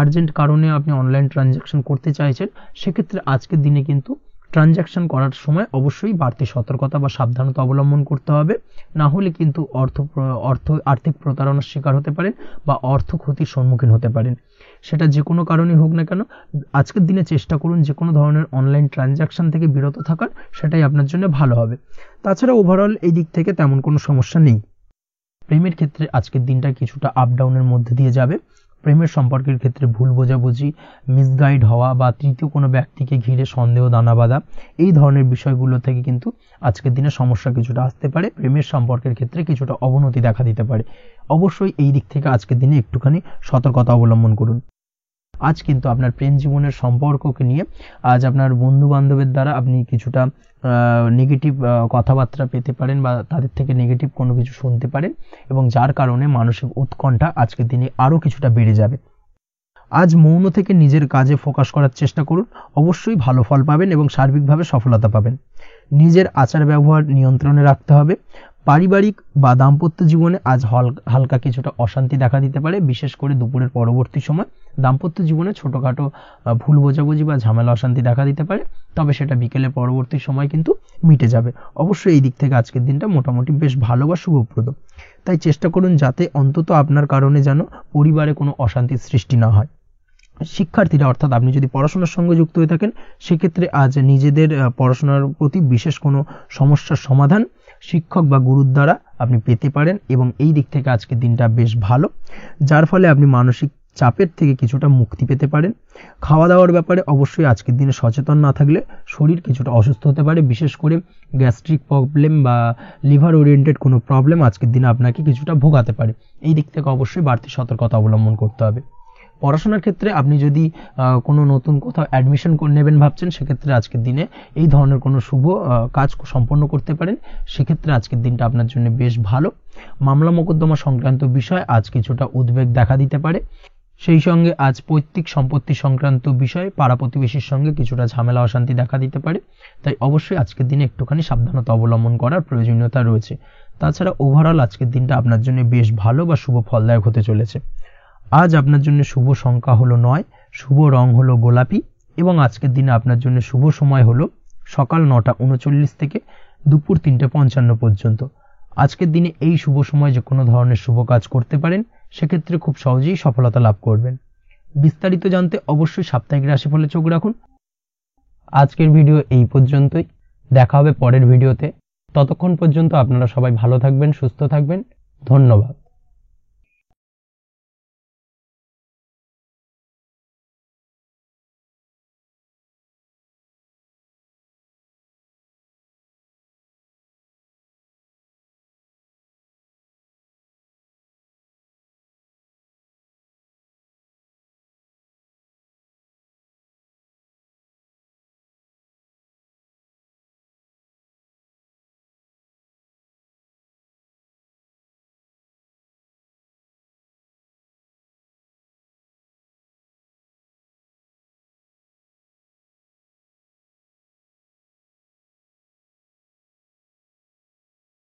আর্জেন্ট কারণে আপনি অনলাইন ট্রানজাকশন করতে চাইছেন, সেক্ষেত্রে আজকের দিনে কিন্তু ট্রানজাকশন করার সময় অবশ্যই বাড়তি সতর্কতা বা সাবধানতা অবলম্বন করতে হবে, না হলে কিন্তু আর্থিক প্রতারণার শিকার হতে পারেন বা অর্থ ক্ষতির সম্মুখীন হতে পারেন। সেটা যে কোনো কারণেই হোক না কেন, আজকের দিনে চেষ্টা করুন যে কোনো ধরনের অনলাইন ট্রানজাকশন থেকে বিরত থাকার, সেটাই আপনার জন্য ভালো হবে। তাছাড়া ওভারঅল এই দিক থেকে তেমন কোনো সমস্যা নেই। প্রেমের ক্ষেত্রে আজকের দিনটা কিছুটা আপ ডাউনের মধ্যে দিয়ে যাবে। প্রেমের সম্পর্কের ক্ষেত্রে ভুল বোঝাবুঝি, মিসগাইড হওয়া বা তৃতীয় কোনো ব্যক্তিকে ঘিরে সন্দেহ দানা বাঁধা, এই ধরনের বিষয়গুলো থেকে কিন্তু আজকের দিনে সমস্যা কিছুটা আসতে পারে। প্রেমের সম্পর্কের ক্ষেত্রে কিছুটা অবনতি দেখা দিতে পারে। অবশ্যই এই দিক থেকে আজকের দিনে একটুখানি সতর্কতা অবলম্বন করুন। আজ কিন্তু আপনার প্রেম জীবনের সম্পর্ককে নিয়ে আজ আপনার বন্ধু বান্ধবের দ্বারা আপনি কিছুটা নেগেটিভ কথাবার্তা পেতে পারেন বা তাদের থেকে নেগেটিভ কোনো কিছু শুনতে পারেন, এবং যার কারণে মানসিক উৎকণ্ঠা আজকের দিনে আরও কিছুটা বেড়ে যাবে। আজ মৌন থেকে নিজের কাজে ফোকাস করার চেষ্টা করুন, অবশ্যই ভালো ফল পাবেন এবং সার্বিকভাবে সফলতা পাবেন। নিজের আচার ব্যবহার নিয়ন্ত্রণে রাখতে হবে। পারিবারিক বা দাম্পত্য জীবনে আজ হালকা কিছুটা অশান্তি দেখা দিতে পারে, বিশেষ করে দুপুরের পরবর্তী সময় দাম্পত্য জীবনে ছোটখাটো ভুল বোঝাবুঝি বা ঝামেলা অশান্তি দেখা দিতে পারে, তবে সেটা বিকেলের পরবর্তী সময় কিন্তু মিটে যাবে। অবশ্যই এই দিক থেকে আজকের দিনটা মোটামুটি বেশ ভালো বা শুভপ্রদ। তাই চেষ্টা করুন যাতে অন্তত আপনার কারণে যেন পরিবারে কোনো অশান্তির সৃষ্টি না হয়। শিক্ষার্থীরা, অর্থাৎ আপনি যদি পড়াশোনার সঙ্গে যুক্ত হয়ে থাকেন, সেক্ষেত্রে আজ নিজেদের পড়াশোনার প্রতি বিশেষ কোনো সমস্যার সমাধান শিক্ষক বা গুরুর দ্বারা আপনি পেতে পারেন, এবং এই দিক থেকে আজকের দিনটা বেশ ভালো, যার ফলে আপনি মানসিক চাপের থেকে কিছুটা মুক্তি পেতে পারেন। খাওয়া দাওয়ার ব্যাপারে অবশ্যই আজকের দিনে সচেতন না থাকলে শরীর কিছুটা অসুস্থ হতে পারে, বিশেষ করে গ্যাস্ট্রিক প্রবলেম বা লিভার ওরিয়েন্টেড কোনো প্রবলেম আজকের দিনে আপনাকে কিছুটা ভোগাতে পারে। এই দিক থেকে অবশ্যই বাড়তি সতর্কতা অবলম্বন করতে হবে। পড়াশোনার ক্ষেত্রে আপনি যদি কোনো নতুন কোথাও অ্যাডমিশন নেবেন ভাবছেন, সেক্ষেত্রে আজকের দিনে এই ধরনের কোনো শুভ কাজ সম্পন্ন করতে পারেন, সেক্ষেত্রে আজকের দিনটা আপনার জন্য বেশ ভালো। মামলা মোকদ্দমা সংক্রান্ত বিষয় আজ কিছুটা উদ্বেগ দেখা দিতে পারে, সেই সঙ্গে আজ পৈতৃক সম্পত্তি সংক্রান্ত বিষয়ে পাড়া প্রতিবেশীর সঙ্গে কিছুটা ঝামেলা অশান্তি দেখা দিতে পারে, তাই অবশ্যই আজকের দিনে একটুখানি সাবধানতা অবলম্বন করার প্রয়োজনীয়তা রয়েছে। তাছাড়া ওভারঅল আজকের দিনটা আপনার জন্য বেশ ভালো বা শুভ ফলদায়ক হতে চলেছে। আজ আপনার জন্য শুভ সংখ্যা হলো 9, শুভ রং হলো গোলাপি, এবং আজকের দিনে আপনার জন্য শুভ সময় হলো সকাল 9:39 থেকে দুপুর 3:55 পর্যন্ত। আজকের দিনে এই শুভ সময় যে কোনো ধরনের শুভ কাজ করতে পারেন, সেক্ষেত্রে খুব সহজেই সফলতা লাভ করবেন। বিস্তারিত জানতে অবশ্যই সাপ্তাহিক রাশিফলে চোখ রাখুন। আজকের ভিডিও এই পর্যন্তই, দেখা হবে পরের ভিডিওতে। ততক্ষণ পর্যন্ত আপনারা সবাই ভালো থাকবেন, সুস্থ থাকবেন। ধন্যবাদ।